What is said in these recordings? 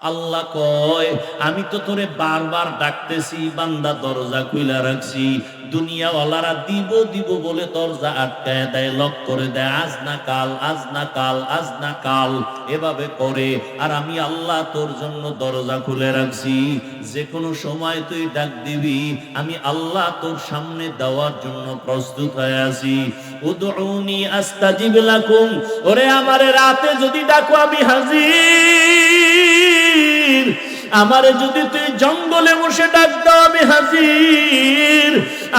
আল্লাহ কয়, আমি তো তোরে বারবার ডাকতেছি, বান্দা দরজা খুইলা রাখছি। দুনিয়াওয়ালারা দিব দিব বলে দরজা আটকায় দেয়, লক করে দেয়, আজ না কাল, আজ না কাল, আজ না কাল, এভাবে করে। আর আমি আল্লাহ তোর জন্য দরজা খুলে রাখছি। যে কোনো সময় তুই ডাক দিবি, আমি আল্লাহ তোর সামনে দেওয়ার জন্য প্রস্তুত হয়ে আছি। উদউনি আস্তাজিব লাকুম, ওরে আমারে রাতে যদি ডাকো আমি হাজির। আমারে যদি তুই জঙ্গলে বসে ডাক দাও আমি হাজির।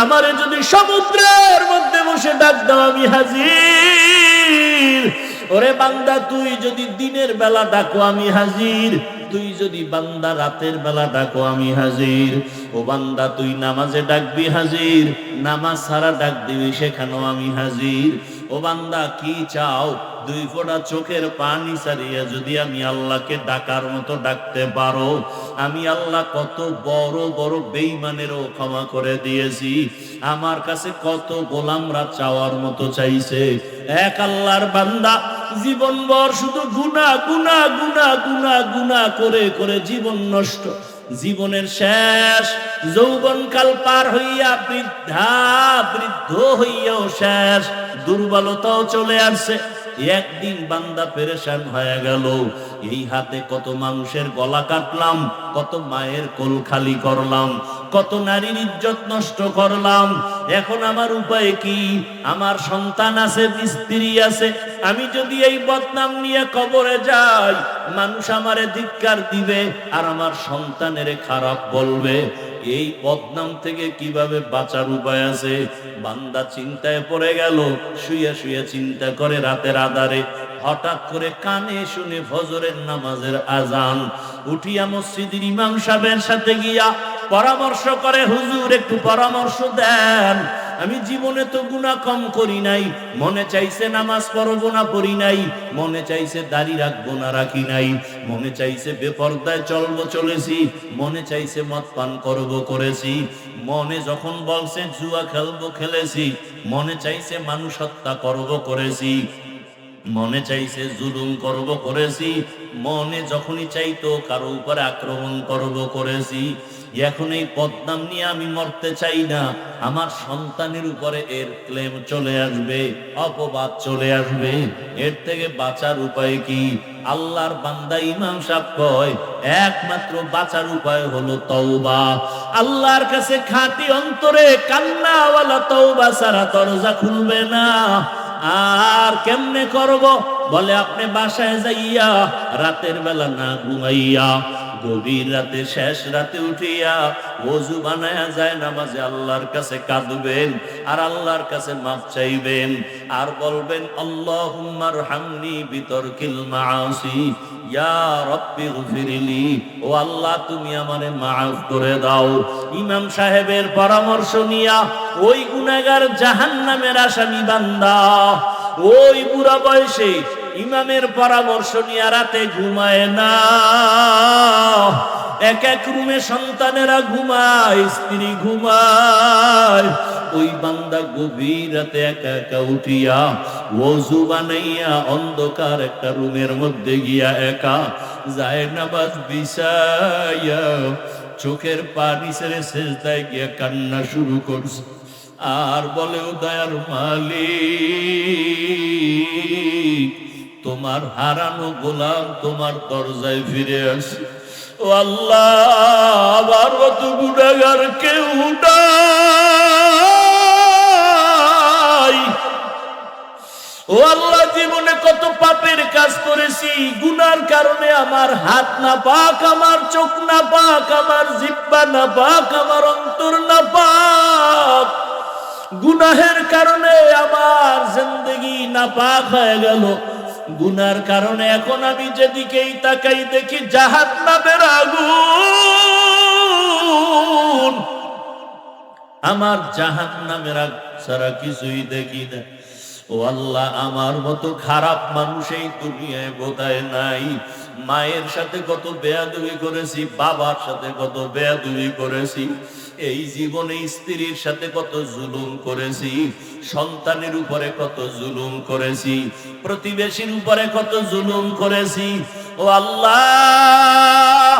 আমারে যদি সমুদ্রের মধ্যে বসে ডাক দাও আমি হাজির। ওরে বান্দা, তুই যদি দিনের বেলা ডাকো আমি হাজির, তুই যদি বান্দা রাতের বেলা ডাকো আমি হাজির। ও বান্দা, তুই নামাজে ডাকবি হাজির, নামাজ ছাড়া ডাক দিবি সেখানেও আমি হাজির। ও বান্দা, কি চাও? দুই ফোঁটা চোখের পানি ছাড়িয়ে যদি আমি আল্লাহকে ডাকার মতো ডাকতে পারো, আমি আল্লাহ কত বড় বড় বেঈমানেরও ক্ষমা করে দিয়েছি। আমার কাছে কত গোলামরা চাওয়ার মতো চাইছে। এক আল্লাহর বান্দা জীবনভর শুধু গুনাহ গুনাহ গুনাহ গুনাহ গুনাহ করে করে জীবন নষ্ট। জীবনের শেষ যৌবনকাল পার হইয়া বৃদ্ধ হইয়াও শেষ, দুর্বলতাও চলে আসছে। একদিন বান্দা পেরেশান হয়ে গেল, এই হাতে কত মানুষের গলা কাটলাম, কত মায়ের কোল খালি করলাম, কত নারীর ইজ্জত নষ্ট করলাম। এখন আমার উপায় কি? আমার সন্তান আছে, স্ত্রী আছে। আমি যদি এই বদনাম নিয়ে কবরে যাই, মানুষ আমারে ধিক্কার দিবে আর আমার সন্তানের খারাপ বলবে। এই বদনাম থেকে কিভাবে বাঁচার উপায় আছে? বান্দা চিন্তায় পড়ে গেল। শুয়ে শুয়ে চিন্তা করে, রাতের আধারে হঠাৎ করে কানে শুনে ফজরের নামাজের আজান। উঠিয়া মসজিদের ইমাম সাহেবের সাথে গিয়া পরামর্শ করে, হুজুর একটু পরামর্শ দেন। আমি জীবনে তো গুনাহ কম করি নাই, মনে চাইছে নামাজ পড়বো না পড়ি নাই, মনে চাইছে দাড়ি রাখবো না রাখি নাই, মনে চাইছে বেপরদায় চলবো চলেছি, মনে চাইছে মদ পান করবো করেছি, মনে যখন বলছে জুয়া খেলবো খেলেছি, মনে চাইছে মানুষ হত্যা করবো করেছি, মনে চাইছে জুলুম করব করেছি, মনে যখনই চাইতো কারো উপরে আক্রমণ করব করেছি। এখন এই বদনাম নিয়ে আমি মরতে চাই না। আমার সন্তানের উপরে এর ক্লেম চলে আসবে, অপবাদ চলে আসবে। এর থেকে বাঁচার উপায় কি? আল্লাহর বান্দা ইমাম সাহেব কয়, একমাত্র বাঁচার উপায় হলো তওবা। আল্লাহর কাছে খাঁটি অন্তরে কান্নাওয়ালা তওবা ছাড়া দরজা খুলবে না। আর কেমনে করব? বলে, আপনি বাসায় যাইয়া রাতের বেলা না ঘুমাইয়া গভীর রাতে শেষ রাতে উঠিয়া ওযু বানায়া যায় নামাজে আল্লাহর কাছে কাঁদবেন আর আল্লাহর কাছে মাফ চাইবেন আর বলবেন, আল্লাহুম্মা রহমনি বিতরকিল মাআসি ইয়া রাব্বি গফিরলি। ও আল্লাহ, তুমি আমারে মাফ করে দাও। ইমাম সাহেবের পরামর্শ নিয়া ওই গুনাহগার জাহান্নামের আসামি বান্দা ওই বুড়া বয়সে ইমামের পরামর্শ নিয়ে রাতে ঘুমায় না। এক এক রুমে সন্তানেরা ঘুমায়, স্ত্রী ঘুমায়। ওই বান্দা গভীর রাতে একা একা উঠিয়া ওযু বানাইয়া অন্ধকার একটা রুমের মধ্যে গিয়া একা যায় নামাজ বিছাইয়া চোখের পানি ছেড়ে সেজদায় গিয়া কান্না শুরু করছে আর বলে, ও দয়ার মালিক, তোমার হারানো গোলাম তোমার দরজায় ফিরে আসে। ও আল্লাহ, আবার কত গুনাহগার কেউ নাই। ও আল্লাহ, জীবনে কত পাপের কাজ করেছি, গুনার কারণে আমার হাত না পাক, আমার চোখ না পাক, আমার জিহ্বা না পাক, আমার অন্তর না পাক। গুনাহের কারণে আমার জিন্দেগি নাপাক হয়ে গেল। গুনার কারণে এখন আমি যেদিকেই তাকাই দেখি জাহান্নামের আগুন। আমার জাহান্নামের আগুন ছাড়া কিছুই দেখি না। ও আল্লাহ, আমার মতো খারাপ মানুষ এই দুনিয়ায় বোধহয় নাই। মায়ের সাথে কত বেয়াদবি করেছি, বাবার সাথে কত বেয়াদবি করেছি, এই জীবনে স্ত্রীর সাথে কত জুলুম করেছি, সন্তানের উপরে কত জুলুম করেছি, প্রতিবেশীর উপরে কত জুলুম করেছি। ও আল্লাহ,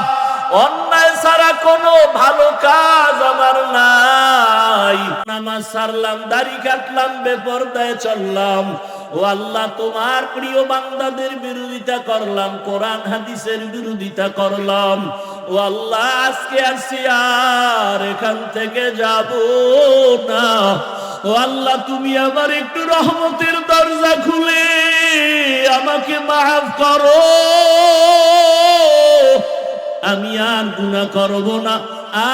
অন্যায় ছাড়া কোনো ভালো কাজ আমার নাই। নামাজ ছাড়লাম, দাড়ি কাটলাম, বেপরদায় চললাম। ও আল্লাহ, তোমার প্রিয় বান্দাদের বিরোধিতা করলাম, কোরআন হাদিসের বিরোধিতা করলাম। ও আল্লাহ, আজকে আসছি, আর এখান থেকে যাব না। ও আল্লাহ, তুমি আমার একটু রহমতের দরজা খুলে আমাকে মাফ করো। আমি আর গুনাহ করব না,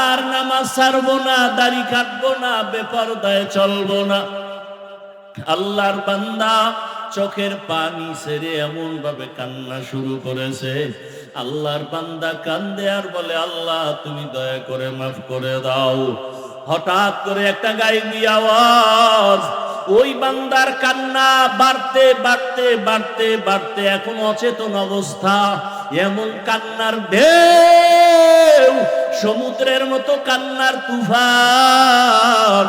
আর নামাজ ছাড়বো না, দাড়ি কাটবো না, বেপরদায় চলবো না। আল্লাহর বান্দা চোখের পানি ছেড়ে এমন ভাবে কান্না শুরু করেছে। আল্লাহর বান্দা কান্দে আর বলে, আল্লাহ তুমি দয়া করে মাফ করে দাও। হঠাৎ করে একটা গায়েবী আওয়াজ, ওই বান্দার কান্না বাড়তে বাড়তে বাড়তে বাড়তে এখন অচেতন অবস্থা। এমন কান্নার ঢেউ, সমুদ্রের মতো কান্নার তুফান।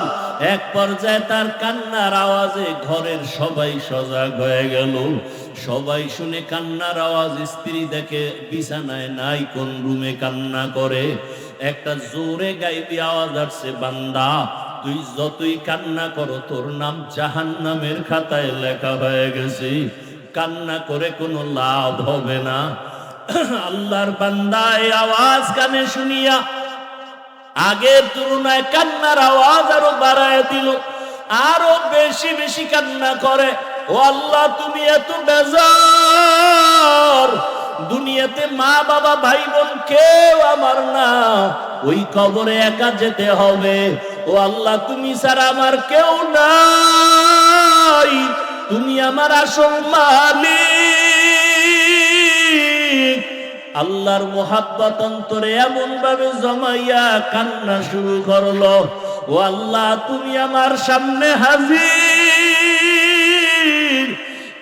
এক পর্যায়ে তার কান্নার আওয়াজে ঘরের সবাই সজাগ হয়ে গেল। সবাই শুনে কান্নার আওয়াজ, স্ত্রী দেখে বিছানায় নাই, কোন রুমে কান্না করে। একটা জোরে গাইবি আওয়াজ আসছে, বান্দা তুই যতই কান্না করো তোর নাম জাহান্নামের খাতায় লেখা হয়ে গেছে, কান্না করে কোনো লাভ হবে না। আল্লাহর বান্দা এই আওয়াজ কানে শুনিয়া আগের তুলনায় কান্নার আওয়াজ আরো বাড়ায় দিল, আরো বেশি বেশি কান্না করে। ও আল্লাহ, তুমি এত বেজার, দুনিয়াতে মা বাবা ভাই বোন কেউ আমার না, ওই কবরে একা যেতে হবে। ও আল্লাহ, তুমি ছাড়া আমার কেউ নাই, তুমি আমার আসল মালিক। আল্লাহর মোহাব্বত অন্তরে এমন ভাবে জমাইয়া কান্না শুরু করলো। ও আল্লাহ, তুমি আমার সামনে হাজির,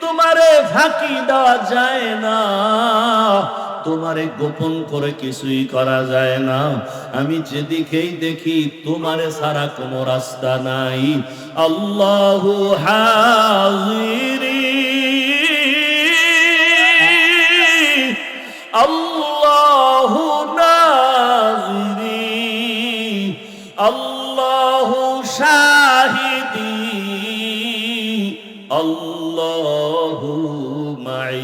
তোমারে ফাঁকি দেওয়া যায় না, তোমারে গোপন করে কিছুই করা যায় না। আমি যেদিকেই দেখি তোমারে ছাড়া কোনো রাস্তা নাই। আল্লাহু হাজিরি, আল্লাহু নাজিরি, আল্লাহু শাহিদি, আল্লাহু মাই।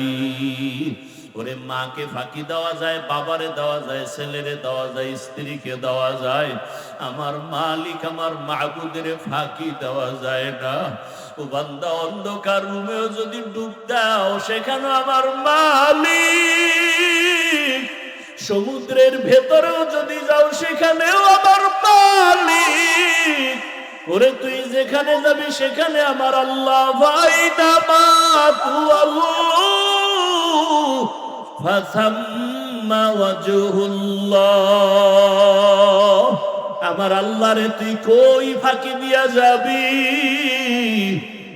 ওরে মাকে ফাঁকি দেওয়া যায়, বাবারে দেওয়া যায়, ছেলেরে দেওয়া যায়, স্ত্রীকে দেওয়া যায়, আমার মালিক আমার মাবুদের ফাঁকি দেওয়া যায় না। ও বান্দা, অন্ধকার রুমেও যদি ডুব দাও সেখানে আমার মালিক, সমুদ্রের ভেতরেও যদি যাও সেখানেও আমার মালিক। ওরে তুই যেখানে যাবি সেখানে আমার আল্লাহ। ফাইনামা তুওয়াল্লু ফাসাম্মা ওয়াজহুল্লাহ। আমার আল্লাহরে তুই কই ফাঁকি দিয়া যাবি?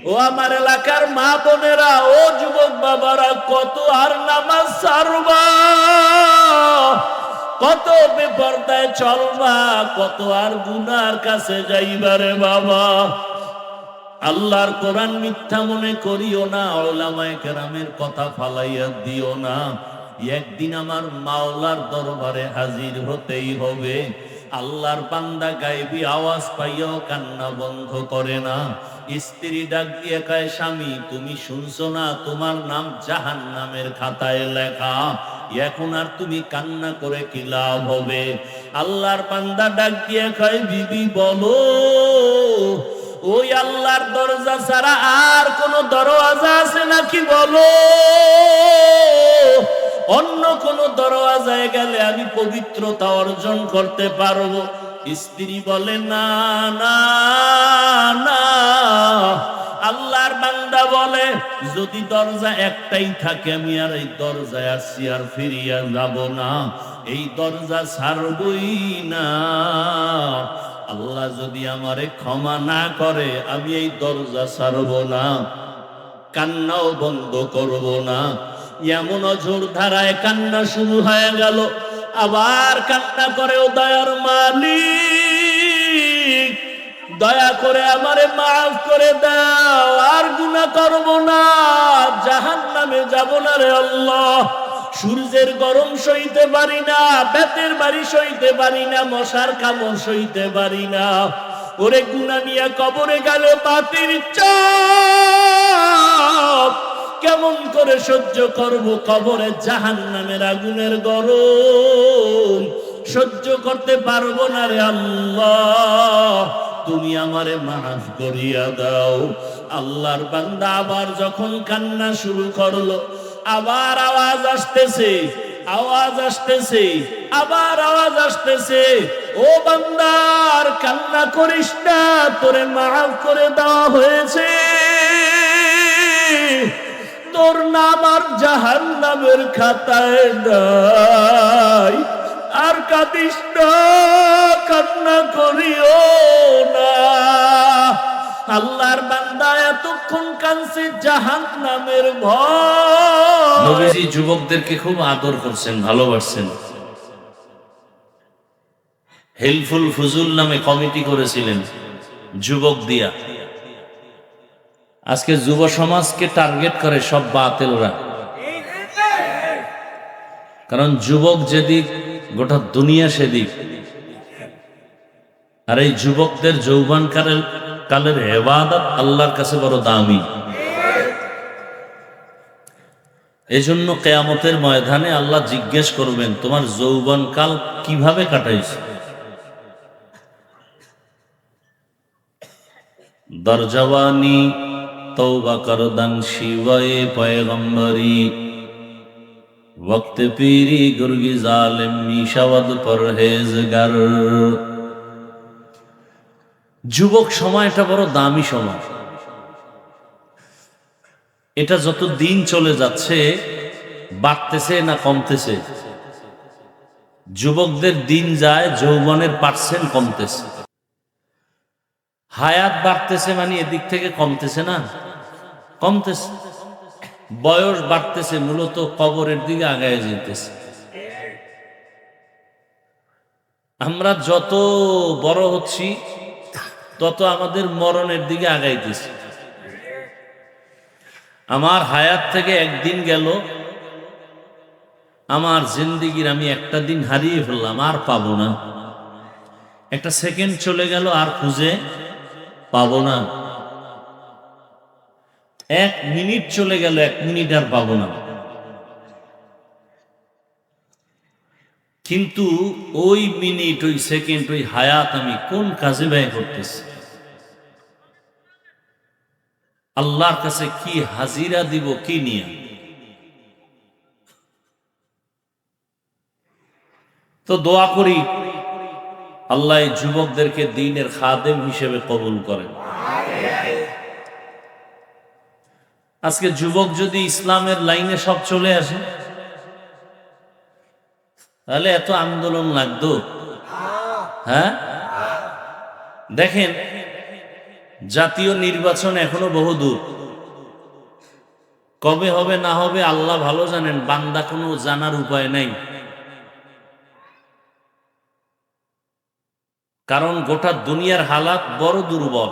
ও আমার এলাকার মা বোনেরা, ও যুবক বাবারা, কত আর নামাজ ছাড়বা, কত বেপরদায় চলবা, কত আর গুনার কাছে যাইবারে বাবা। আল্লাহর কোরআন মিথ্যা মনে করিও না, উলামায়ে কেরামের কথা ফালাইয়া দিও না। একদিন আমার মাওলার দরবারে হাজির হতেই হবে। আল্লাহর বান্দা গায়েবী আওয়াজ পাইয়াও কান্না বন্ধ করে না। স্ত্রী ডাক দিয়ে কয়, স্বামী তুমি শুনছো না, তোমার নাম জাহান্নামের খাতায় লেখা, এখন আর তুমি কান্না করে কি লাভ হবে? আল্লাহর বান্দা ডাক দিয়ে কয়, বিবি বলো, ওই আল্লাহর দরজা ছাড়া আর কোন দরওয়াজা আছে নাকি বলো, অন্য কোন দরওয়াজায় গেলে আমি পবিত্রতা অর্জন করতে পারবো। স্ত্রী বলে, না না না। আল্লাহর বান্দা বলে, যদি দরজা একটাই থাকে আমি আর এই দরজায় আসছি আর ফিরিয়া যাব না, এই দরজা ছাড়বই না। আল্লাহ যদি আমারে ক্ষমা না করে আমি এই দরজা ছাড়ব না, কান্নাও বন্ধ করব না। এমন অঝোর ধারায় কান্না শুরু হয়ে গেল। আবার কান্না করে, ও দয়ার মালিক, দয়া করে আমারে মাফ করে দাও, আর গুনাহ করব না, জাহান্নামে যাব না রে আল্লাহ। সূর্যের গরম সইতে পারি না, বেতের বাড়ি সইতে পারি না, মশার কামড় সইতে পারি না। ওরে গুনাহ নিয়ে কবরে গেলে পাতির চাপ কেমন করে সহ্য করব? কবরে জাহান্নামের আগুনের গরম সহ্য করতে পারবো না রে আল্লাহ, তুমি আমারে মাফ করিয়া দাও। আল্লাহর বান্দা আবার যখন কান্না শুরু করলো, আবার আওয়াজ আসতেছে, আওয়াজ আসতেছে, আবার আওয়াজ আসতেছে, ও বান্দার কান্না করিস না, তোরে মাফ করে দেওয়া হয়েছে, তোর নাম আর জাহান্নামের খাতায় নাই, আর কাঁদিস না, কান্না করিও না। আল্লাহর বান্দা এতক্ষণ কাঁদছে জাহান্নামের ভয়। নবীজি যুবকদেরকে খুব আদর করছেন, ভালোবাসছেন। হেলফুল ফুজুল নামে কমিটি করেছিলেন যুবক দিয়া। আজকে যুব সমাজকে টার্গেট করে সব বাতিলরা, কারণ যুবক যেদিক গোটা দুনিয়া সেদিক। আর এই যুবকদের যৌবন কালের ইবাদত আল্লাহর কাছে বড় দামি। এজন্য কিয়ামতের ময়দানে আল্লাহ জিজ্ঞেস করবেন, তোমার যৌবন কাল কিভাবে কাটাইছো? দরজওয়ানি তওবা করদান শিওয়ে পয়গম্বরি, वक्त पीरी गुरगी जालिम मिशावद परहेजगार। যুবক সময়টা বড় দামি সময়। এটা যত দিন চলে যাচ্ছে বাড়তেছে না কমতেছে? যুবকদের দিন যায়, যৌবনের পার্সেন্ট কমতেছে। হায়াত বাড়তেছে মানে এদিক থেকে কমতেছে না? কমতেছে। বয়স বাড়তেছে, মূলত কবরের দিকে আগায় যেতেছে। আমরা যত বড় হচ্ছি তত আমাদের মরণের দিকে আগাইতেছি। আমার হায়াত থেকে একদিন গেল, আমার জিন্দেগির আমি একটা দিন হারিয়ে ফেললাম, আর পাবো না। একটা সেকেন্ড চলে গেল, আর খুঁজে পাবো না। এক মিনিট চলে গেল, এক মিনিট আর পাবো না। কিন্তু ওই মিনিট, ওই সেকেন্ড, ওই হায়াত আমি কোন কাজে ব্যয় করতেছি? আল্লাহর কাছে কি হাজিরা দিব, কি নিয়ে? তো দোয়া করি আল্লাহ এই যুবকদেরকে দ্বীনের খাদেম হিসেবে কবুল করেন। আজকে যুবক যদি ইসলামের লাইনে সব চলে আসে, তাহলে এত আন্দোলন লাগতো? হ্যাঁ, দেখেন জাতীয় নির্বাচন এখনো বহু দূর। কবে হবে না হবে আল্লাহ ভালো জানেন, বান্দা কোনো জানার উপায় নাই। কারণ গোটা দুনিয়ার হালাত বড় দুর্বল।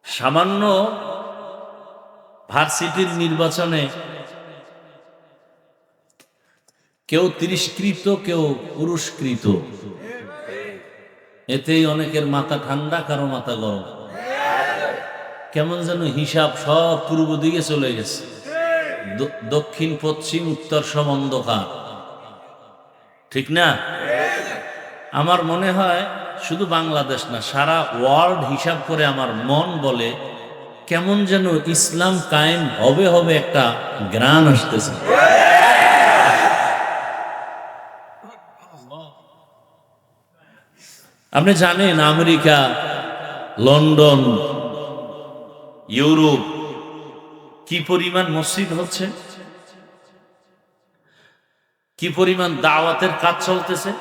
সামান্য ভার্সিটির নির্বাচনে কেউ তিরস্কৃত, কেউ পুরস্কৃত। এতেই অনেকের মাথা ঠান্ডা, কারো মাথা গরম। কেমন যেন হিসাব সব পূর্ব দিকে চলে গেছে, দক্ষিণ পশ্চিম উত্তর সব অন্ধকার। ঠিক না? আমার মনে হয় শুধু বাংলাদেশ না, সারা ওয়ার্ল্ড হিসাব করে আমার মন বলে কেমন যেন ইসলাম কায়েম হবে হবে একটা গ্রান আসতেছে। আপনি জানেন আমেরিকা, লন্ডন, ইউরোপ কি পরিমাণ মসজিদ হচ্ছে, কি পরিমাণ দাওয়াতের কাজ চলতেছে।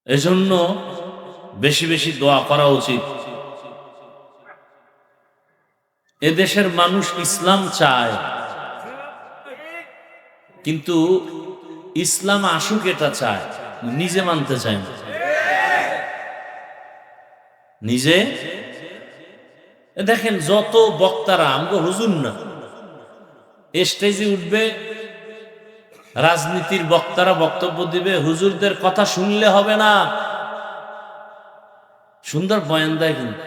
এজন্য বেশি বেশি দোয়া করা উচিত। এদেশের মানুষ ইসলাম চায়, কিন্তু ইসলাম আসুক এটা চায়, নিজে মানতে চায় না। নিজে দেখেন যত বক্তারা আমগো হুজুর না, স্টেজে উঠবে রাজনীতির বক্তারা বক্তব্য দিবে, হুজুরদের কথা শুনলে হবে না। সুন্দর বয়ান দেয় কিন্তু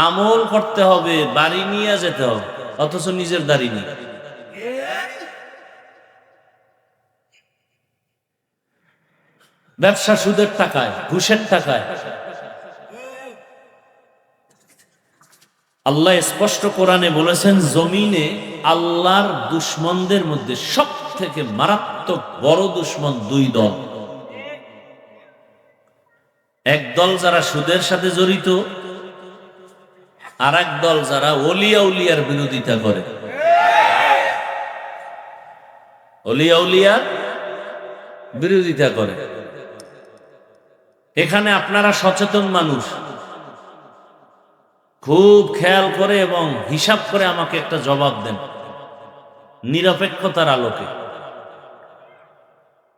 আমল করতে হবে, বাড়ি নিয়ে যেতে হবে, অথচ নিজের দাড়ি নেই। ব্যবসা সুদের টাকায়, ঘুষের টাকায়। আল্লাহ স্পষ্ট কোরআনে বলেছেন, জমিনে আল্লাহর দুশ্মনদের মধ্যে সব থেকে মারাত্মক বড় দুশ্মন দুই দল। এক দল যারা সুদের সাথে জড়িত, আর এক দল যারা ওলিয়া উলিয়ার বিরোধিতা করে। ওলিয়া উলিয়ার বিরোধিতা করে। এখানে আপনারা সচেতন মানুষ, খুব খেয়াল করে এবং হিসাব করে আমাকে একটা জবাব দেন নিরপেক্ষতার আলোকে।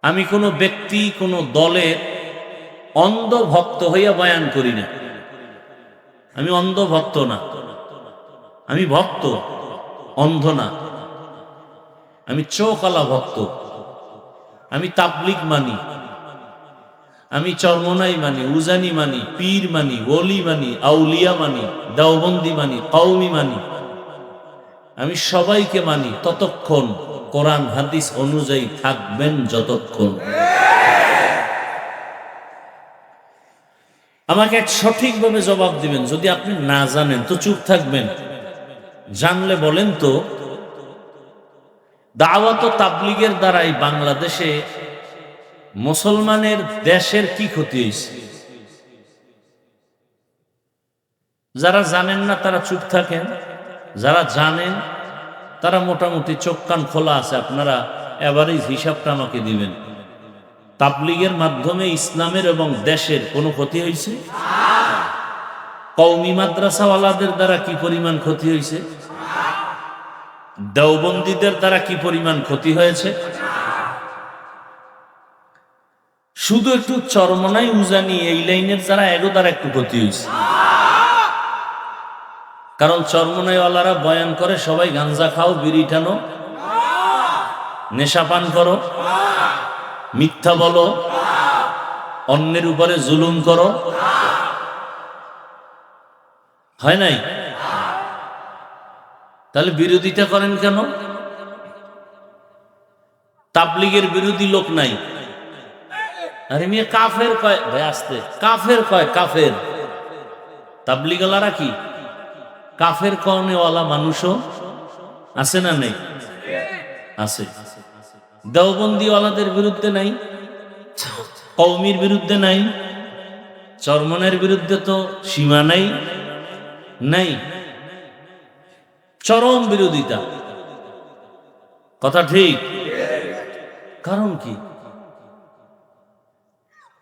আমি কোনো ব্যক্তি, কোনো দলের অন্ধ ভক্ত হইয়া বয়ান করি না। আমি অন্ধ ভক্ত না, আমি ভক্ত, অন্ধ না। আমি চোখওয়ালা ভক্ত। আমি তাবলিগ মানি, আমি চরমনাই মানি, উজানি মানি, পীর মানি, ওলি মানি, আউলিয়া মানি, দেওবন্দি মানি, কওমি মানি। আমি সবাইকে মানি ততক্ষণ কোরআন হাদিস অনুযায়ী থাকবেন যতক্ষণ। আমাকে সঠিকভাবে জবাব দিবেন। যদি আপনি না জানেন তো চুপ থাকবেন, জানলে বলেন তো দাওয়াত ও তাবলিগের দ্বারাই বাংলাদেশে মুসলমানের দেশের কি ক্ষতি হয়েছে? যারা জানেন না তারা চুপ থাকেন, যারা জানেন তারা মোটামুটি চোখ কান খোলা আছে। আপনারা এভারেজ হিসাবটা আমাকে দিবেন। তাবলিগের মাধ্যমে ইসলামের এবং দেশের কোনো ক্ষতি হয়েছে? কওমি মাদ্রাসাওয়ালাদের দ্বারা কি পরিমাণ ক্ষতি হয়েছে? দেওবন্দীদের দ্বারা কি পরিমাণ ক্ষতি হয়েছে? শুধু একটু চরমনাই, উজানি এই লাইনের যারা এগো দ্বারা একটু ক্ষতি হয়েছে। কারণ চরমনাইওয়ালারা বয়ান করে সবাই গাঞ্জা খাও, বিড়ি টানো, নেশা পান করো, মিথ্যা বলো, অন্যের উপরে জুলুম করো। হয় নাই? তাহলে বিরোধিতা করেন কেন? তাবলিগের বিরোধী লোক নাই। আরে মেয়ে কাফের কয়, ভাই আসতে, কাফের কয়, কাফের। তাবলিগওয়ালারা কি কাফের কওনেওয়ালা মানুষও আছে না নেই? আছে। দেওবন্দিওয়ালাদের বিরুদ্ধে নাই, কওমির বিরুদ্ধে নাই, চরমনের বিরুদ্ধে তো সীমা নাই, নাই, চরম বিরোধিতা। কথা ঠিক? কারণ কি?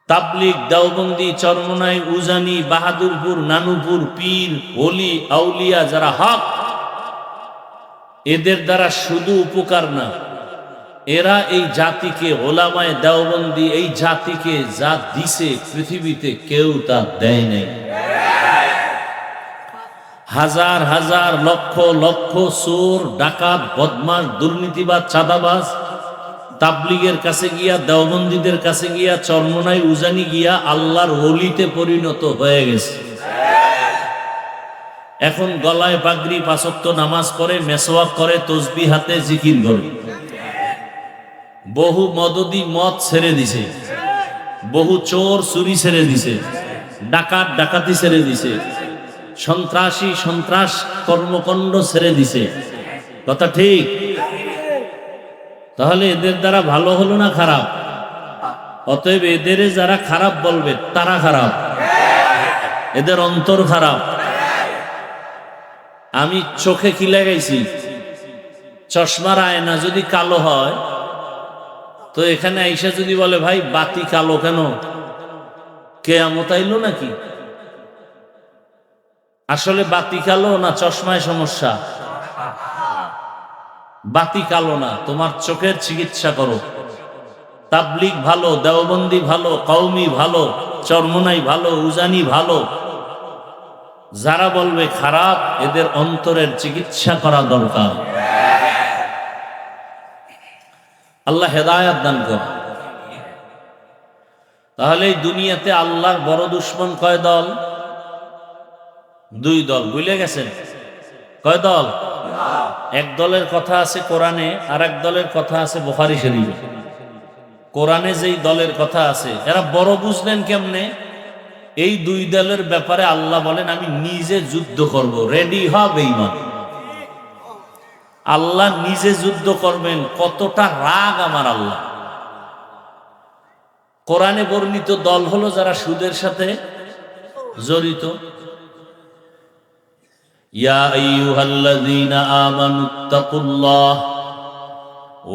তাবলিগ, দেওবন্দি, চরমনাই, উজানি, বাহাদুরপুর, নানুপুর, পীর, ওলি, আউলিয়া যারা হক, এদের দ্বারা শুধু উপকার না, এরা এই জাতিকে, ওলামায়ে দেওবন্দি এই জাতিকে যা দিছে পৃথিবীতে কেউ তা দেয় নাই। হাজার হাজার, লক্ষ লক্ষ চোর, ডাকাত, বদমাশ, দুর্নীতিবাজ, চাঁদাবাজ তাবলিগের কাছে গিয়া, দেওবন্দীদের কাছে গিয়া, চরমনাই, উজানি গিয়া আল্লাহর ওলিতে পরিণত হয়ে গেছে। এখন গলায় পাগড়ি, ৫ ওয়াক্ত নামাজ পড়ে, মেসওয়াক করে, তসবিহ হাতে জিকির করে। বহু মদদি মদ ছেড়ে দিছে, বহু চোর চুরি ছেড়ে দিছে, ডাকাত ডাকাতি ছেড়ে দিছে, সন্ত্রাসী সন্ত্রাস কর্মকাণ্ড ছেড়ে দিছে। কথা ঠিক? তাহলে এদের দ্বারা ভালো হলো না খারাপ? অতএব এদের যারা খারাপ বলবে তারা খারাপ, এদের অন্তর খারাপ। আমি চোখে কি লাগাইছি? চশমার আয়না যদি কালো হয় তো এখানে আইসা যদি বলে ভাই বাতি কালো কেন, কিয়ামত আইলো নাকি? আসলে বাতি কালো না চশমায় সমস্যা? বাতি কালো না, তোমার চোখের চিকিৎসা করো। তাবলিগ ভালো, দেওবন্দি ভালো, কওমি ভালো, চরমনাই ভালো, উজানি ভালো, যারা বলবে খারাপ, এদের অন্তরের চিকিৎসা করা দরকার। আল্লাহ হেদায়াত দান করে। তাহলে এই দুনিয়াতে আল্লাহর বড় দুশ্মন কয় দল? দুই দল। ভুলে গেছেন? কয় দল? এক দলের কথা আছে কোরআনে, আর এক দলের কথা আছে বুখারী শরীফে। কোরআনে যেই দলের কথা আছে, এরা বড় বুঝলেন কেমনে? এই দুই দলের ব্যাপারে আল্লাহ বলেন, আমি নিজে যুদ্ধ করব, রেডি হ বেঈমান। আল্লাহ নিজে যুদ্ধ করবেন, কতটা রাগ আমার আল্লাহ। কোরআনে বর্ণিত দল হলো যারা সুদের সাথে জড়িত। ইয়া আইয়ুহাল্লাযীনা আমানুত্তাকুল্লাহ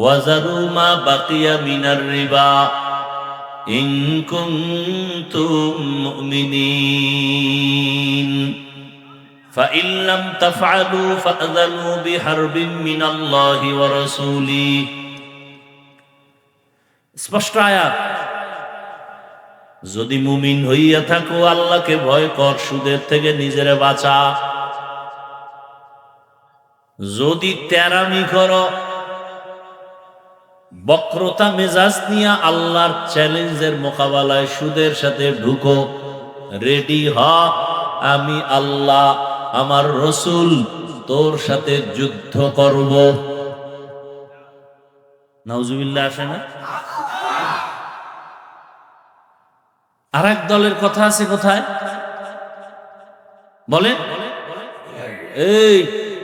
ওয়া যারু মা বাকিয়া মিনার রিবা ইন কুনতুম মুমিনিন ফাইন লাম তাফআলু ফাআযানু বিহারবিন মিনাল্লাহি ওয়া রাসূলিহি। স্পষ্ট আয়াত। যদি মুমিন হইয়া থাকো, আল্লাহকে ভয় কর, সুদের থেকে নিজেরে বাঁচা। যদি তেরামি করো, বক্রতা মেজাজ নিয়ে আল্লাহর চ্যালেঞ্জের মোকাবেলায় সুদের সাথে ঢুকো, রেডি হ, আমি আল্লাহ আমার রসুল তোর সাথে যুদ্ধ করব। নাউজুবিল্লাহ আসে না? আর এক দলের কথা আছে কোথায় বলে? এই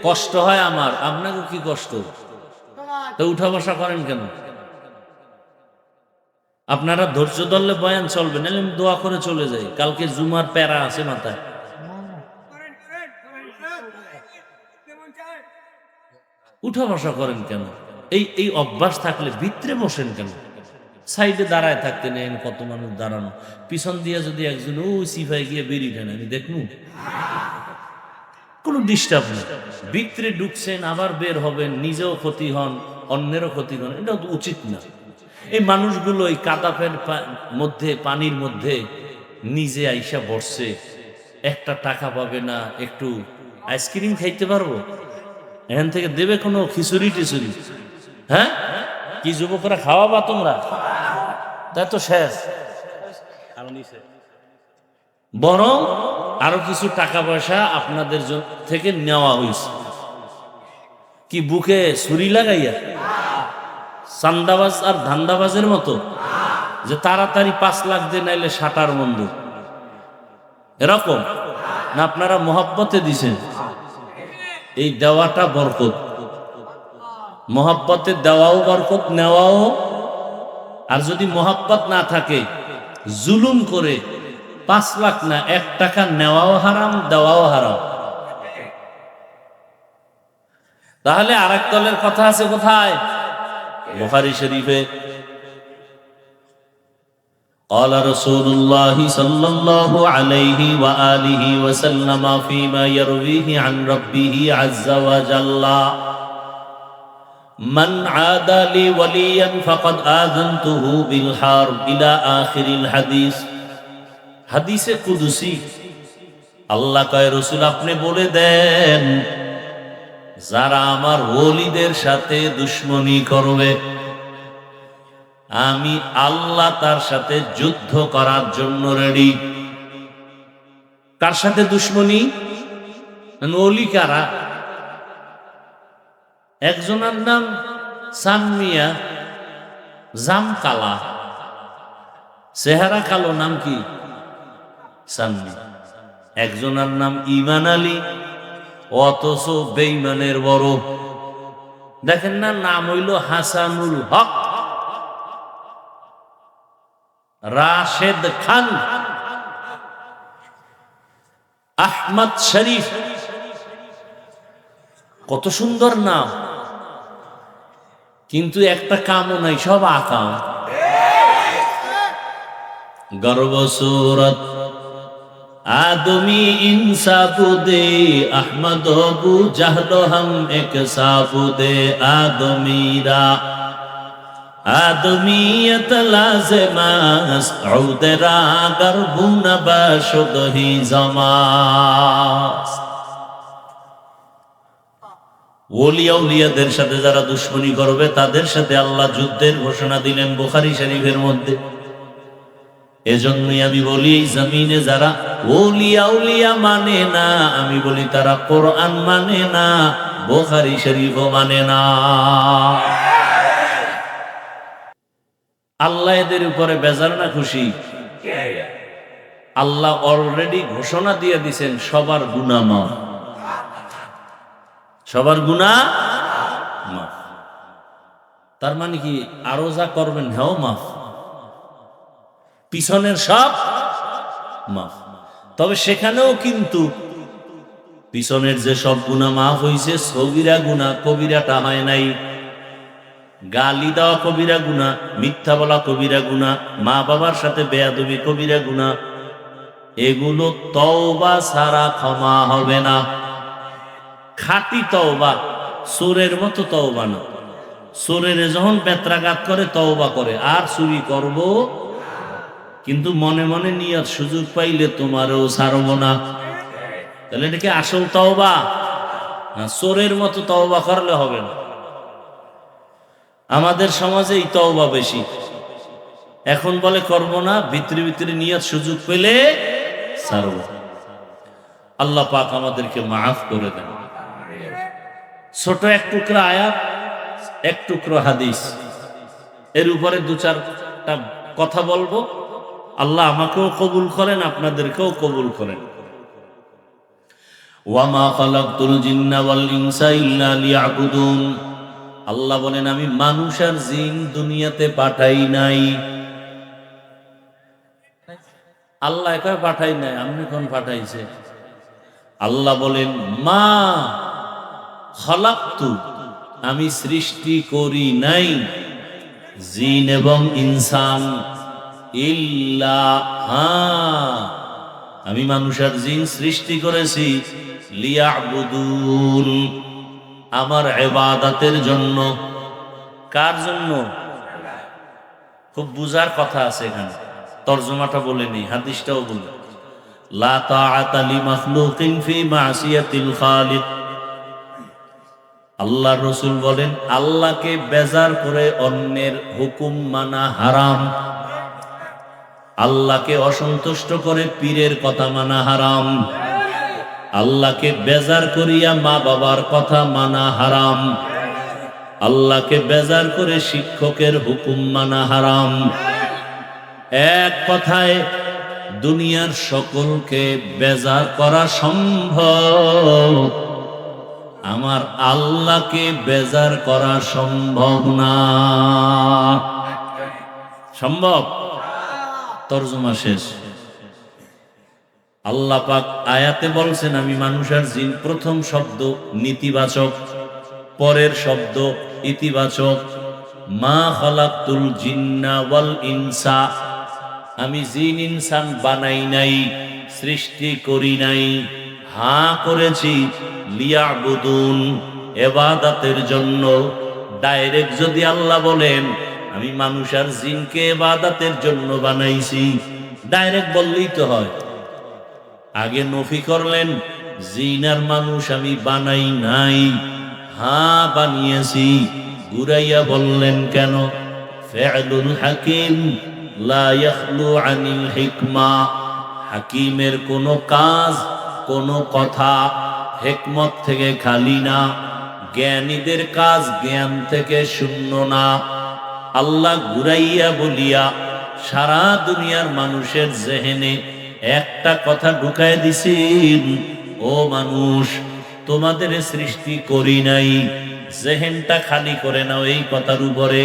কষ্ট হয় আমার, আপনাকে কি কষ্ট? তো উঠা বসা করেন কেন? আপনারা ধৈর্য ধরলে বয়ান চলবে, নাহলে আমি দোয়া করে চলে যাই। কালকে জুমার প্যারা আছে মাথায়। উঠা বসা করেন কেন? এই অভ্যাস থাকলে ভিতরে বসেন কেন? সাইডে দাঁড়ায় থাকতে নেন, কত মানুষ দাঁড়ানো। পিছন দিয়ে যদি একজন ওই সিফাই গিয়ে বেরিয়ে দেন, আমি দেখুন কোনো ডিস্টার্ব নেই। ভিতরে ঢুকছেন, আবার বের হবেন, নিজেও ক্ষতি হন, অন্যেরও ক্ষতি হন, এটা তো উচিত না। এই মানুষগুলো এই কাদাফের মধ্যে, পানির মধ্যে নিজে আইসা বসছে, একটা টাকা পাবে না, একটু আইসক্রিম খাইতে পারবো, এখান থেকে দেবে কোনো খিচুড়ি টিচুড়ি? হ্যাঁ, কি যুবকরা খাওয়াবা তোমরা? তাই তো শেষ। বরং আরো কিছু টাকা পয়সা আপনাদের থেকে নেওয়া হয়েছে। কি বুকে ছুরি লাগাইয়া? চান্দাবাজ আর ধান্দাবাজের মতো, যে তাড়াতাড়ি 5 লাখ দিয়ে নাইলে শাটার বন্ধ, এরকম না? আপনারা মহব্বতে দিছেন। এই দেওয়াটা বরকত, মহব্বতে দেওয়াও বরকত, নেওয়াও। আর যদি মহব্বত না থাকে, জুলুম করে 5 লাখ না 1 টাকা নেওয়াও হারাম, দেওয়াও হারাম। তাহলে আরেক দলের কথা আছে কোথায়? বুখারী শরীফে। قال رسول الله صلى الله عليه وآله وسلم فيما يرويه عن ربه عز وجل من عادى لي وليا فقد آذنته بالحرب إلى آخر الحديث। হাদিসে কুদসি আল্লাহ কয়, রাসূল আপনি বলে দেন, যারা আমার ওলিদের সাথে দুশমনি করবে, আমি আল্লাহ তার সাথে যুদ্ধ করার জন্য রেডি। কার সাথে দুশমনি? ওলি কারা? একজনের নাম সানমিয়া, জাম কালা, চেহারা কালো, নাম কি? সানমি। একজনের নাম ইমান আলী, অথচ বেঈমানের বড়। দেখেন না, নাম হইল হাসানুল হক, রাশেদ খান, আহমদ শরীফ, কত সুন্দর নাম, কিন্তু একটা কামও নাই, সব আকাম। গর্বসুরত आदमी इंसाबुदे अहमद अबू जहल हम एक साबुदे आदमीरा آدمیت لازم است عود را اگر بو نباشد هیزم است ওলিয়া উলিয়াদের সাথে যারা দুশ্মনী করবে তাদের সাথে আল্লাহ যুদ্ধের ঘোষণা দিলেন বুখারী শরীফের মধ্যে। এজন্যই আমি বলি এই জমিনে যারা ওলিয়া উলিয়া মানে না, আমি বলি তারা কোরআন মানে না, বুখারী শরীফও মানে না। আল্লাহ এদের উপরে বেজার না খুশি? আল্লাহ অলরেডি ঘোষণা দিয়ে দিয়েছেন সবার গুনাহ মাফ, সবার গুনাহ মাফ। তার মানে কি আরো যা করবেন হ্যাঁ মাফ, পিছনের সব মাফ। তবে সেখানেও কিন্তু পিছনের যে সব গুনাহ মাফ হইছে, সগীরা গুনাহ কবিরাটা হয় নাই। গালি দেওয়া কবিরা গুনাহ, মিথ্যা বলা কবিরা গুনাহ, মা বাবার সাথে বেয়াদবি কবিরা গুনাহ, এগুলো তওবা ছাড়া ক্ষমা হবে না। খাঁটি তওবা, চোরের মতো তওবা না। চোরের যখন বেত্রাঘাত করে তওবা করে, আর চুরি করব কিন্তু মনে মনে নিয়ত সুযোগ পাইলে তোমারও ছাড়ব না, তাহলে এটাকে আসল তওবা না? চোরের মতো তওবা করলে হবে না। আমাদের সমাজে এই তওবা বেশি। এখন বলে করব না, ভিতরে ভিতরে নিয়ত সুযোগ পেলে ছাড়ব। আল্লাহ পাক আমাদেরকে মাফ করে দেন। ছোট এক টুকরা আয়াত, এক টুকরো হাদিস, এর উপরে দু চারটা কথা বলবো। আল্লাহ আমাকেও কবুল করেন, আপনাদেরকেও কবুল করেন। ওয়ামা খালাকতুল জিন্না ওয়াল ইনসা ইল্লা লিয়াবুদুন। আল্লাহ বলেন আমি মানুষ আর জিন দুনিয়াতে পাঠাই নাই। আল্লাহ একা পাঠাই নাই, আপনি কোন পাঠাইছে? আল্লাহ বলেন মা খালাকতু, আমি সৃষ্টি করি নাই জিন এবং ইনসান ইল্লা, আমি মানুষ আর জিন সৃষ্টি করেছি লিয়াবুদুন, আমার ইবাদতের জন্য। কার জন্য? খুব বুঝার কথা আছে এখানে, তরজমাটা বলে নেই, হাদিসটাও বলে। লা তাআতা লিমাখলুকিন ফি মাসিয়াতিল খালিক। আল্লাহর রাসূল বলেন আল্লাহকে বেজার করে অন্যের হুকুম মানা হারাম। আল্লাহকে অসন্তুষ্ট করে পীরের কথা মানা হারাম। আল্লাহকে বেজার করিয়া মা বাবার কথা মানা হারাম। আল্লাহকে বেজার করে শিক্ষকের হুকুম মানা হারাম। এক কথায় দুনিয়ার সকলকে বেজার করা সম্ভব, আমার আল্লাহকে বেজার করা সম্ভব না। সম্ভব? তরজমা শেষ। আল্লাহ পাক আয়াতে বলছেন আমি মানুষ আর জিন, প্রথম শব্দ নেতিবাচক, পরের শব্দ ইতিবাচক। মা খালাকতুল জিন্না ওয়াল ইনসা, আমি জিন ইনসান বানাই নাই, সৃষ্টি করি নাই, হ্যাঁ করেছি লিয়াবুদুন, ইবাদতের জন্য। ডাইরেক্ট যদি আল্লাহ বলেন আমি মানুষ আর জিনকে ইবাদতের জন্য বানাইছি, ডাইরেক্ট বললেই তো হয়। আগে নফি করলেন জিন আর মানুষ আমি বানাই নাই, হ্যাঁ বানিয়েছি। ঘুরাইয়া বললেন কেন? ফি'লুল হাকিম লা ইয়াখলু আনিল হিকমা। হাকিমের কোন কাজ, কোন কথা হিকমত থেকে খালি না। জ্ঞানীদের কাজ জ্ঞান থেকে শূন্য না। আল্লাহ ঘুরাইয়া বলিয়া সারা দুনিয়ার মানুষের জেহেনে একটা কথা ঢুকায় দিছেন, ও মানুষ তোমাদের সৃষ্টি করি নাই, জেহেনটা খালি করে নাও এই কথার উপরে।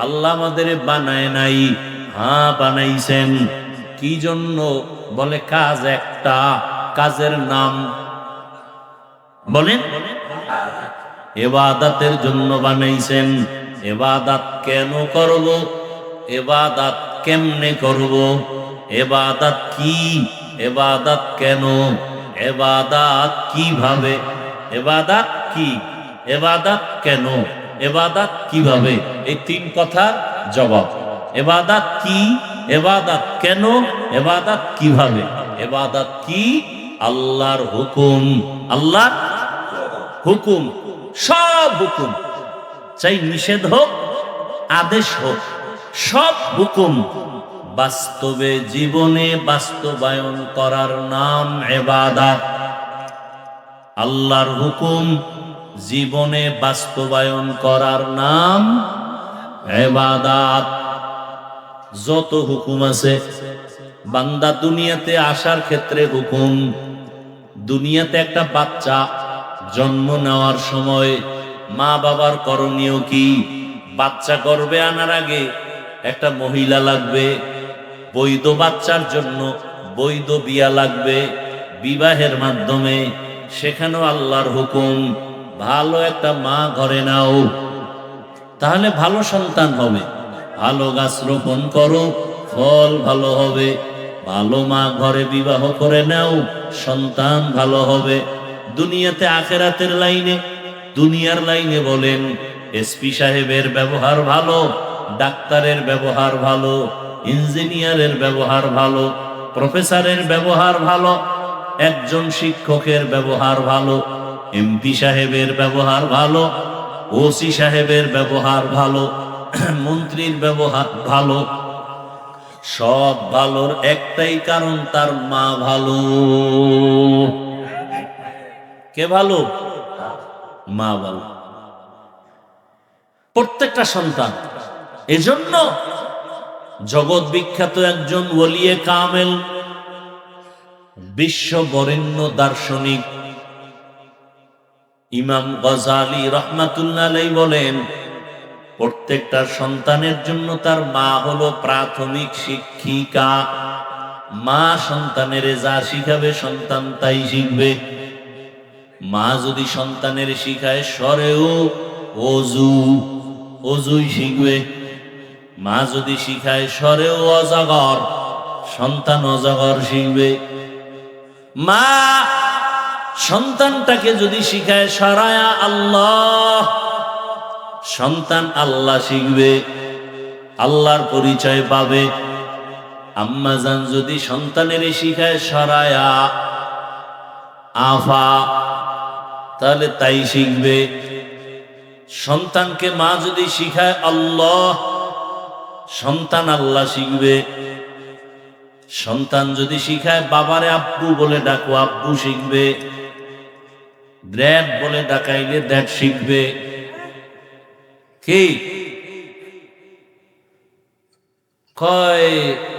আল্লাহ আমাদের বানায় নাই, হ্যাঁ বানাইছেন। কি জন্য? বলে কাজ একটা, কাজের নাম বলেন ইবাদতের জন্য বানাইছেন। ইবাদত কেন করব? ইবাদত কেমনে করব? ইবাদত কি? ইবাদত কেন? ইবাদত কিভাবে? ইবাদত কি? ইবাদত কেন? ইবাদত কিভাবে? এই তিন কথা জবাব। ইবাদত কি, ইবাদত কেন, ইবাদত কিভাবে? ইবাদত কি? আল্লাহর হুকুম, আল্লাহর হুকুম, সব হুকুম, চাই নিষেধ হোক আদেশ হোক, সব হুকুম বাস্তবে জীবনে বাস্তবায়ন করার নাম ইবাদত। আল্লাহর হুকুম জীবনে বাস্তবায়ন করার নাম ইবাদত। যত হুকুম আছে, বান্দা দুনিয়াতে আসার ক্ষেত্রে হুকুম। দুনিয়াতে একটা বাচ্চা জন্ম নেওয়ার সময় মা বাবার করণীয় কি? বাচ্চা গর্ভে আনার আগে একটা মহিলা লাগবে, বৈধ বাচ্চার জন্য বৈধ বিয়া লাগবে, বিবাহের মাধ্যমে। সেখানেও আল্লাহর হুকুম, ভালো একটা মা ঘরে নাও, তাহলে ভালো সন্তান হবে। ভালো গাছ রোপণ করো, ফল ভালো হবে। ভালো মা ঘরে বিবাহ করে নাও, সন্তান ভালো হবে। দুনিয়াতে আখেরাতের লাইনে, দুনিয়ার লাইনে বলেন, এসপি সাহেবের ব্যবহার ভালো, ডাক্তারের ব্যবহার ভালো, ইঞ্জিনিয়ারের ব্যবহার ভালো, প্রফেসরের ব্যবহার ভালো, একজন শিক্ষকের ব্যবহার ভালো, এমপি সাহেবের ব্যবহার ভালো, ওসি সাহেবের ব্যবহার ভালো, মন্ত্রীর ব্যবহার ভালো। সব ভালোর একটাই কারণ, তার মা ভালো। কে ভালো? মা ভালো। প্রত্যেকটা সন্তান। এজন্য জগৎ বিখ্যাত একজন ওলিয়ে কামেল, বিশ্ব বরেণ্য দার্শনিক ইমাম গজালি রহমাতুল্লাহ আলাইহি বলেন, প্রত্যেকটা সন্তানের জন্য তার মা হলো প্রাথমিক শিক্ষিকা। মা সন্তানের যা শিখাবে সন্তান তাই শিখবে। মা যদি সন্তানের শিখায় সরেও অজু, অজুই শিখবে। মা যদি শিখায় সরেও অজাগর, সন্তান অজাগর শিখবে। মা সন্তানটাকে যদি শিখায় সরায়া আল্লাহ, সন্তান আল্লাহ শিখবে, আল্লাহর পরিচয় পাবে। আম্মা জান যদি সন্তানের শিখায় সরায়া আফা, তাহলে তাই শিখবে। সন্তানকে মা যদি শিখায় আল্লাহ, সন্তান আল্লাহ শিখবে। সন্তান যদি শিখায় বাবারে আব্বু বলে ডাকো, আব্বু শিখবে। ড্যাড বলে ডাকাইলে ড্যাড শিখবে। কি কয়?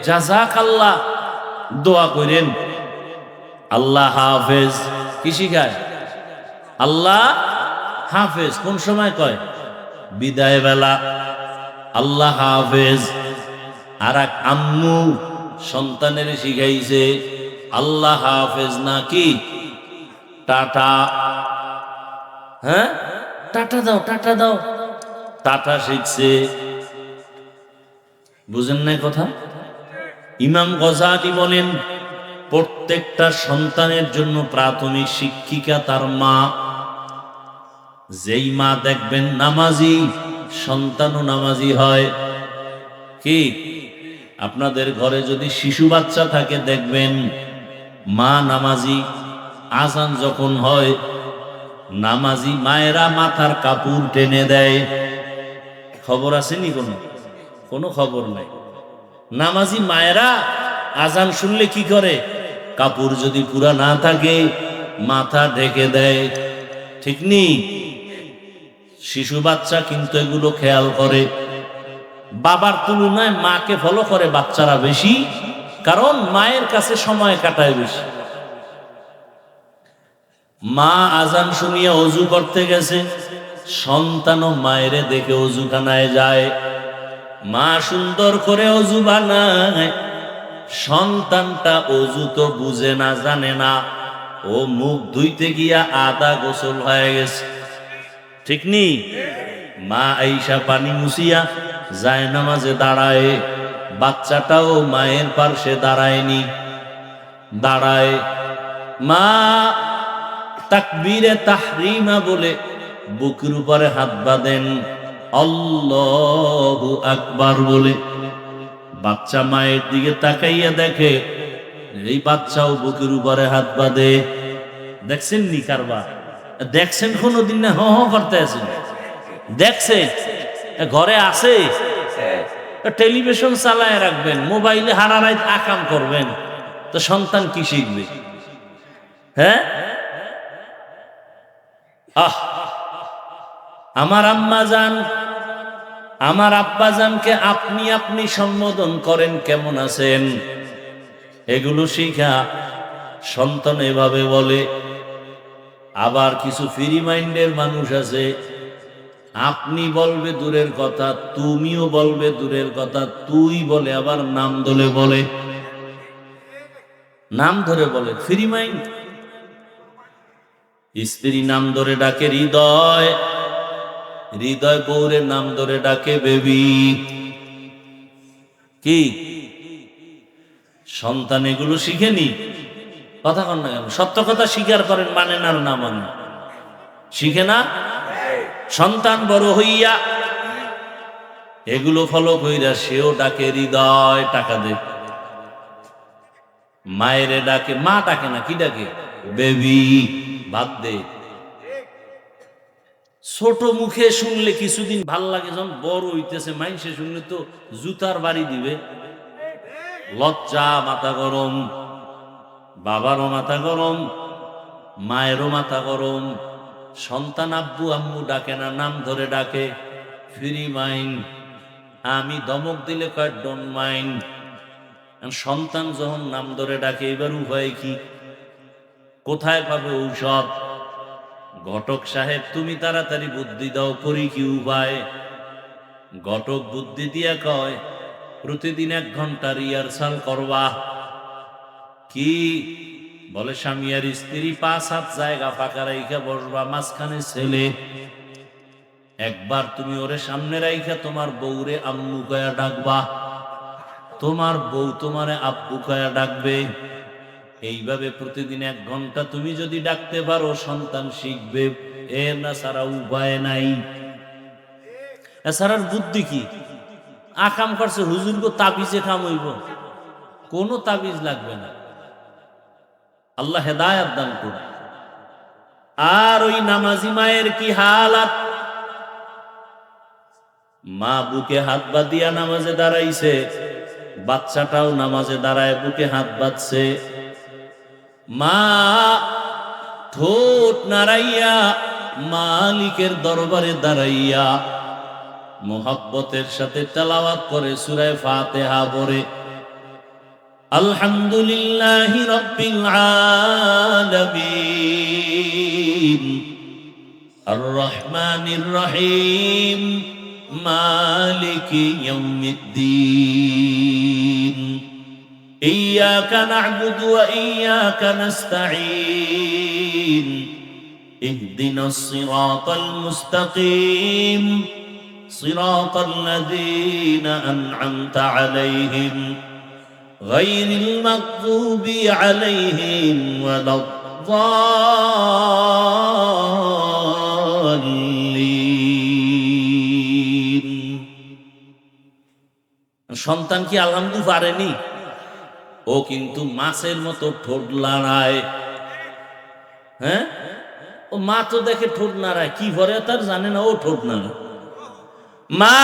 জাযাকাল্লাহ দোয়া করেন, আল্লাহ হাফেজ। কি শিখায়? আল্লাহ হাফেজ। কোন সময় কয়? বিদায় বেলা আল্লাহ হাফেজ। আর এক আম্মু সন্তানের শিখাইছে আল্লাহ হাফেজ নাকি টাটা। হ্যাঁ, টাটা দাও, টাটা দাও, টাটা শিখছে। বুঝেন নাই কথা? ইমাম গজালি বলেন, প্রত্যেকটা সন্তানের জন্য প্রাথমিক শিক্ষিকা তার মা। যেই মা দেখবেন নামাজি, সন্তানও নামাজি হয়। কি আপনাদের ঘরে যদি শিশু বাচ্চা থাকে, দেখবেন মা নামাজি। আজান যখন হয়, নামাজি মায়েরা মাথার কাপড় টেনে দেয়। খবর আসেনি? কোনো খবর নাই। নামাজি মায়েরা আজান শুনলে কি করে? কাপড় যদি পুরা না থাকে মাথা ঢেকে দেয়। ঠিক নেই? শিশু বাচ্চা কিন্তু এগুলো খেয়াল করে। বাবার তুলনায় মাকে ফলো করে বাচ্চারা বেশি, কারণ মায়ের কাছে সময় কাটায় বেশি। মা আজান শুনিয়া অজু করতে গেছে, সন্তানও মায়েরে দেখে অজুখানায় যায়। মা সুন্দর করে অজু বানায়, সন্তানটা অজু তো বুঝে না, জানে না। ও মুখ ধুইতে গিয়া আধা গোসল হয়ে গেছে। ঠিক নেই? মা আইসা পানি মুছিয়া যায় নামাজে দাঁড়ায়। বাচ্চাটাও মায়ের পার্শ্বে দাঁড়ায়নি, দাঁড়ায়। মা তাকবীরে তাহরিমা বলে বুকের উপরে হাত বাঁধেন, আল্লাহু আকবার বলে বাচ্চা মায়ের দিকে তাকাইয়া দেখে এই বাচ্চাও বুকের উপরে হাত বাঁধে। দেখছেন নি কারবার? দেখছেন কোনদিন? না হ হ করতে আছেন? দেখছে ঘরে আছে, টেলিভিশন চালায় রাখবেন, মোবাইলে হারারাইত আকাম করবেন, তো সন্তান কি শিখবে? হ্যাঁ, আহ আমার আম্মা জান, আমার আব্বা জানকে আপনি আপনি সম্বোধন করেন, কেমন আছেন, এগুলো শিখা সন্তান এভাবে বলে। আবার কিছু ফ্রি মাইন্ডের মানুষ আছে, আপনি বলবে দূরের কথা, তুমিও বলবে দূরের কথা, তুই বলে আবার নাম ধরে বলে, নাম ধরে বলে, ফ্রি মাইন্ড। স্ত্রী নাম ধরে ডাকে হৃদয়, হৃদয় বউরের নাম ধরে ডাকে বেবি। কি সন্তান এগুলো শিখেনি? কথা কন না কেন? সত্য কথা স্বীকার করেন, মানেন আর না মানেন, শিখে না। সন্তান বড় হইয়া এগুলো ফলো কইরা সেও ডাকে হৃদয়, টাকা দে। মায়েরে ডাকে, মা ডাকে না, কি ডাকে? বেবি, ভাত দে। ছোট মুখে শুনলে কিছুদিন ভাল লাগে, যখন বড় হইতেছে মাইনসে শুনলে তো জুতার বাড়ি দিবে। লজ্জা, মাথা গরম, বাবারও মাথা গরম, মায়েরও মাথা গরম। সন্তান আব্বু আম্মু ডাকে না, নাম ধরে ডাকে, ফ্রি মাইন্ড। আমি ধমক দিলে কয় ডোন্ট মাইন্ড। সন্তান যখন নাম ধরে ডাকে, এবার উপায় কি? কোথায় পাবে ঔষধ? ঘটক সাহেব তুমি তাড়াতাড়ি বুদ্ধি দাও, করি কি উপায়? ঘটক বুদ্ধি দিয়া কয় প্রতিদিন 1 ঘন্টা রিহার্সাল করবা। কি বলে? স্বামী আর স্ত্রী 5-7 জায়গা ফাঁকা রাইখা বসবা, মাঝখানে ছেলে। একবার তুমি ওরে সামনে রাইখা তোমার বউরে আম্মু কয়া ডাকবা, তোমার বউ তোমারে আব্বু কয়া ডাকবে। এইভাবে প্রতিদিন 1 ঘন্টা তুমি যদি ডাকতে পারো, সন্তান শিখবে। এর না সারা উপায় নাই। এছাড়ার বুদ্ধি কি? আকাম করছে হুজুর গো, তাবিজে কাম হইব? কোনো তাবিজ লাগবে না, আল্লাহ হেদায়াত দান করুন। আর ওই নামাজি মায়ের কি হালাত? মা বুকে হাত বাঁধিয়া নামাজে দাঁড়াইছে, বাচ্চাটাও নামাজে দাঁড়ায় বুকে হাত বাঁধছে। মা ঠোঁট নাড়াইয়া মালিকের দরবারে দাঁড়াইয়া মোহাব্বতের সাথে তেলাওয়াত করে সূরা ফাতিহা পড়ে, আলহামদুলিল্লাহি রাব্বিল আলামিন আর রহমানির রহিম মালিকি ইয়াউমিদ্দিন ইয়্যাকা না'বুদু ওয়া ইয়্যাকা নাস্তাঈন ইহদিনাস সিরাতাল মুস্তাকিম সিরাতাল লাযীনা আন'আমতা আলাইহিম গায়রিল মাগযুবি আলাইহিম ওয়ালাদ-দাল্লিন। সন্তান কি আলহামদুলিল্লাহ পারেনি? ও কিন্তু মাছের মতো ঠোঁট নাড়ায়। হ্যাঁ, ও মা তো দেখে ঠোঁট নাড়ায়, কি ভরে তার জানে না, ও ঠোঁট নাড়ায়। মা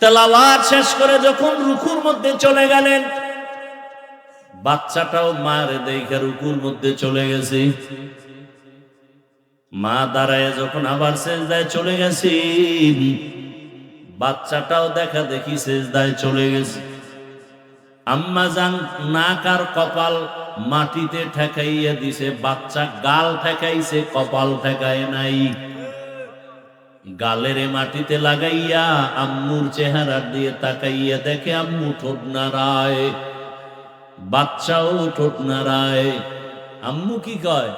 তেলাওয়াত শেষ করে যখন রুকুর মধ্যে চলে গেলেন, বাচ্চাটাও মারে দেখে রুকুর মধ্যে চলে গেছে। মা দাঁড়ায় যখন আবার সেজদায় চলে গেছে, বাচ্চাটাও দেখা দেখি সেজদায় চলে গেছে। আম্মা জান নাক আর কপাল মাটিতে ঠেকাইয়া দিছে, বাচ্চা গাল ঠেকাইছে, কপাল ঠেকায় নাই। গালের মাটিতে লাগাইয়া আম্মুর চেহারা দিয়ে তাকাইয়া দেখে আম্মু ঠোঁট নাড়ায়, বাচ্চাও ঠোঁট নাড়ায়। আম্মু কি কয়?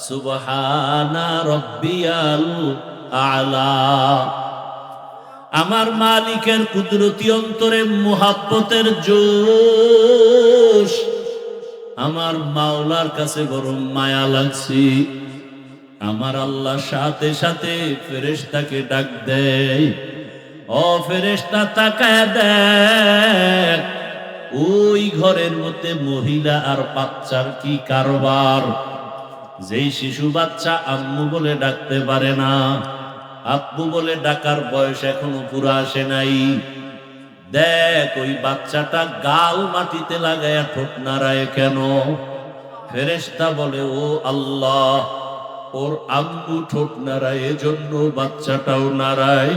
সুবহানা রাব্বিয়াল আলা। আমার মালিকের কুদরতি অন্তরে মুহাব্বতের জোশ, আমার মাওলার কাছে বড় মায়া লাগছে। আমার আল্লাহ সাথে সাথে ফেরেশতাকে ডাক দেয়, ও ফেরেশতা তাকায় দেখ, ওই ঘরের মধ্যে মহিলা আর বাচ্চার কি কারবার। যেই শিশু বাচ্চা আম্মু বলে ডাকতে পারে না, আব্বু বলে ডাকার বয়স এখনো পুরো আসে নাই, দেখ ওই বাচ্চাটা গাল মাটিতে লাগায়া ঠোঁট নাড়ায় কেন? ফেরেশতা বলে, ও আল্লাহ, ওর আম্মু ঠোঁট নাড়ায় এজন্য বাচ্চাটাও নাড়ায়।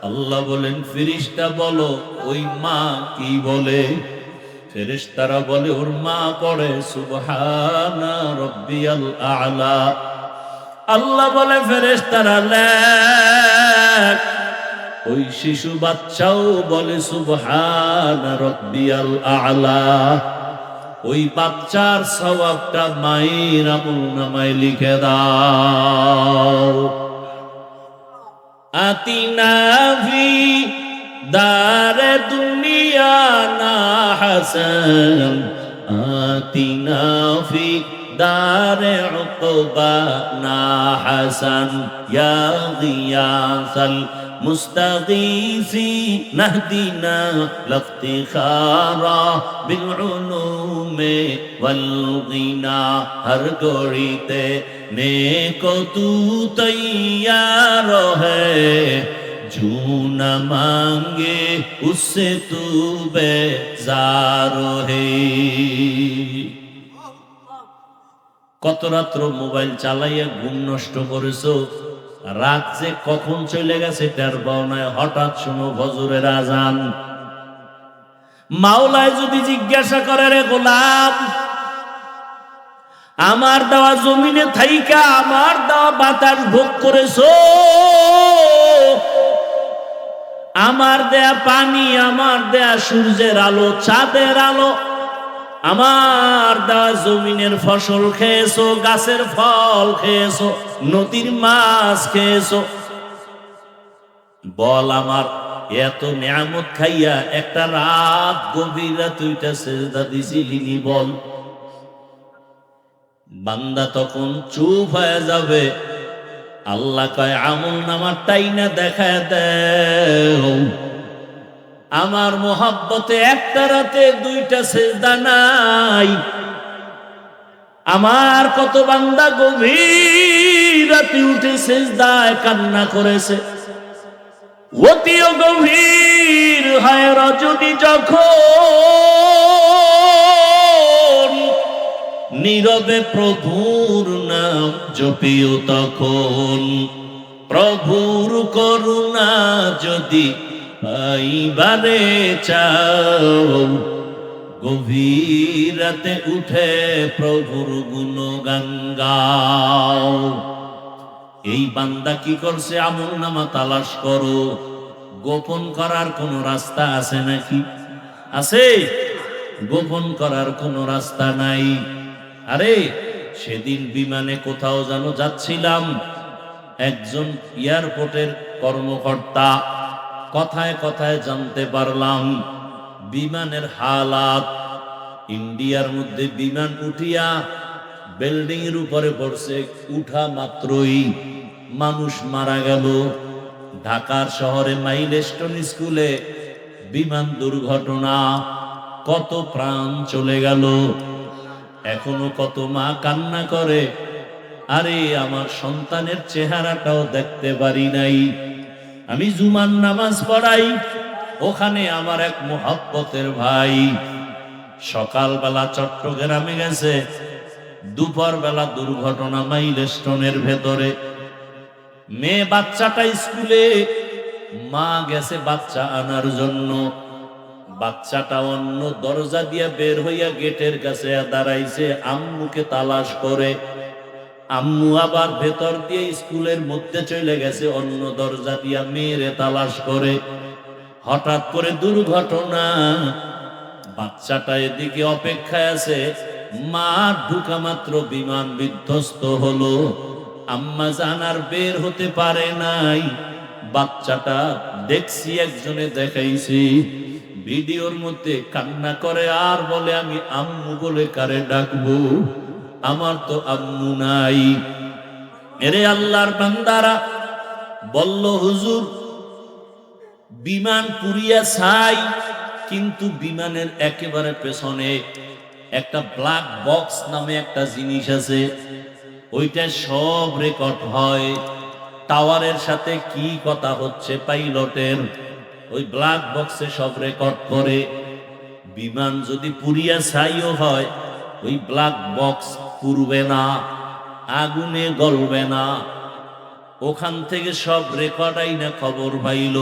আল্লাহ বলেন, ফেরেশতা বলো ওই মা কি বলে? ফেরেশতারা বলে, ওর মা পড়ে সুবহানা রাব্বিয়াল আ'লা। আল্লাহ বলে, ফেরেশতারা লেখ, ওই শিশু বাচ্চাও বলে সুবহানা রাব্বিয়াল আ'লা। ওই বাচ্চার সওয়াবটা মায়ের আমলনামায় লিখে দাও। আতিনা ফি দারে দুনিয়া না হাসান, আতিনা ফি দারে উকবা না হাসান, ইয়া গিয়াসাল মুস্তাগীসি নাহদিনা লাফতিখারা বিল উলুমে ওয়াল গিনা। হর গড়িতে নেকো তু তৈয়ার হ্যায়, জু না মাঙ্গে উসসে তু বেজার হে। কত রাত্র মোবাইল চালাইয়া ঘুম নষ্ট করেছো, রাত যে কখন চলে গেছে টের পাও না, হঠাৎ শুনো ফজরের আজান। মাওলায় যদি জিজ্ঞাসা করে, রে গোলাম, আমার দেওয়া জমিনে থাইকা আমার দেওয়া বাতাস ভোগ করেছো, আমার দেয়া পানি, আমার দেয়া সূর্যের আলো, চাঁদের আলো, আমার দেওয়া জমিনের ফসল খেয়েছো, গাছের ফল খেয়েছো, নদীর মাছ খেয়েছো, বল আমার এত নিয়ামত খাইয়া একটা রাত গভীর রাত তুইটা সেজদা দিছিলি বল? বান্দা তখন চুপ হয়ে যাবে। আল্লাহ কয়, আমল নামাটাই না দেখায় দেও, আমার মোহাব্বতে একটা রাতে দুইটা সেজদা নাই। আমার কত বান্দা গভীর রাতে উঠে সেজদায় কান্না করেছে, অতিও গভীর হয় রজনী যখন, নীরবে প্রভুর নাম জপিও তখন। প্রভুর করুণা যদি পাইবারে চাও, গভীর রাতে উঠে প্রভুর গুণগান গাও। এই বান্দা কি করছে? আমল নামা তালাশ করো। গোপন করার কোন রাস্তা আছে নাকি? আছে? গোপন করার কোন রাস্তা নাই। আরে সেদিন বিমানে কোথাও যেন যাচ্ছিলাম, একজন এয়ারপোর্টের কর্মকর্তা, কথায় কথায় জানতে পারলাম বিমানের হালাত। ইন্ডিয়ার মধ্যে বিমান উঠিয়া বিল্ডিং এর উপরে পড়ছে, উঠা মাত্রই মানুষ মারা গেল। ঢাকার শহরে মাইলস্টোন স্কুলে বিমান দুর্ঘটনা, কত প্রাণ চলে গেল। এখনো কত মা কান্না করে, আরে আমার সন্তানের চেহারাটাও দেখতে পারি নাই। আমি জুমার নামাজ পড়াই, ওখানে আমার এক মুহাব্বতের ভাই সকালবেলা চট্টগ্রামে গেছে, দুপুর বেলা দুর্ঘটনা মাইলস্টোনের ভেতরে। মেয়ে বাচ্চাটা স্কুলে, মা গেছে বাচ্চা আনার জন্য। বাচ্চাটা অন্য দরজা দিয়ে বের হইয়া গেটের কাছে দাঁড়াইছে, আম্মুকে তালাশ করে। আম্মু আবার ভেতর দিয়ে স্কুলের মধ্যে চলে গেছে, অন্য দরজা দিয়া মেয়েরে তালাশ করে। হঠাৎ করে দুর্ঘটনা, বাচ্চাটা এদিকে অপেক্ষায় আছে, মা ঢুকা মাত্র বিমান বিধ্বস্ত হলো। আম্মা জানার বের হতে পারে নাই। বাচ্চাটা দেখছি, একজনে দেখাইছি ভিডিওর মধ্যে, কান্না করে আর বলে, আমি আম্মু বলে কারে ডাকবো, আমার তো আম্মু নাই। এরে আল্লাহর বান্দারা, বলল হুজুর বিমান পুড়িয়া ছাই, কিন্তু বিমানের একেবারে পেছনে একটা ব্ল্যাক বক্স নামে একটা জিনিস আছে, ওইটা সব রেকর্ড হয়। টাওয়ারের সাথে কি কথা হচ্ছে পাইলটের, ওই ব্ল্যাক বক্সে সব রেকর্ড করে। বিমান যদি পুড়িয়া ছাইও হয়, ওই ব্ল্যাক বক্স পুড়বে না, আগুনে গলবে না। ওখান থেকে সব রেকর্ড আইনা খবর পাইল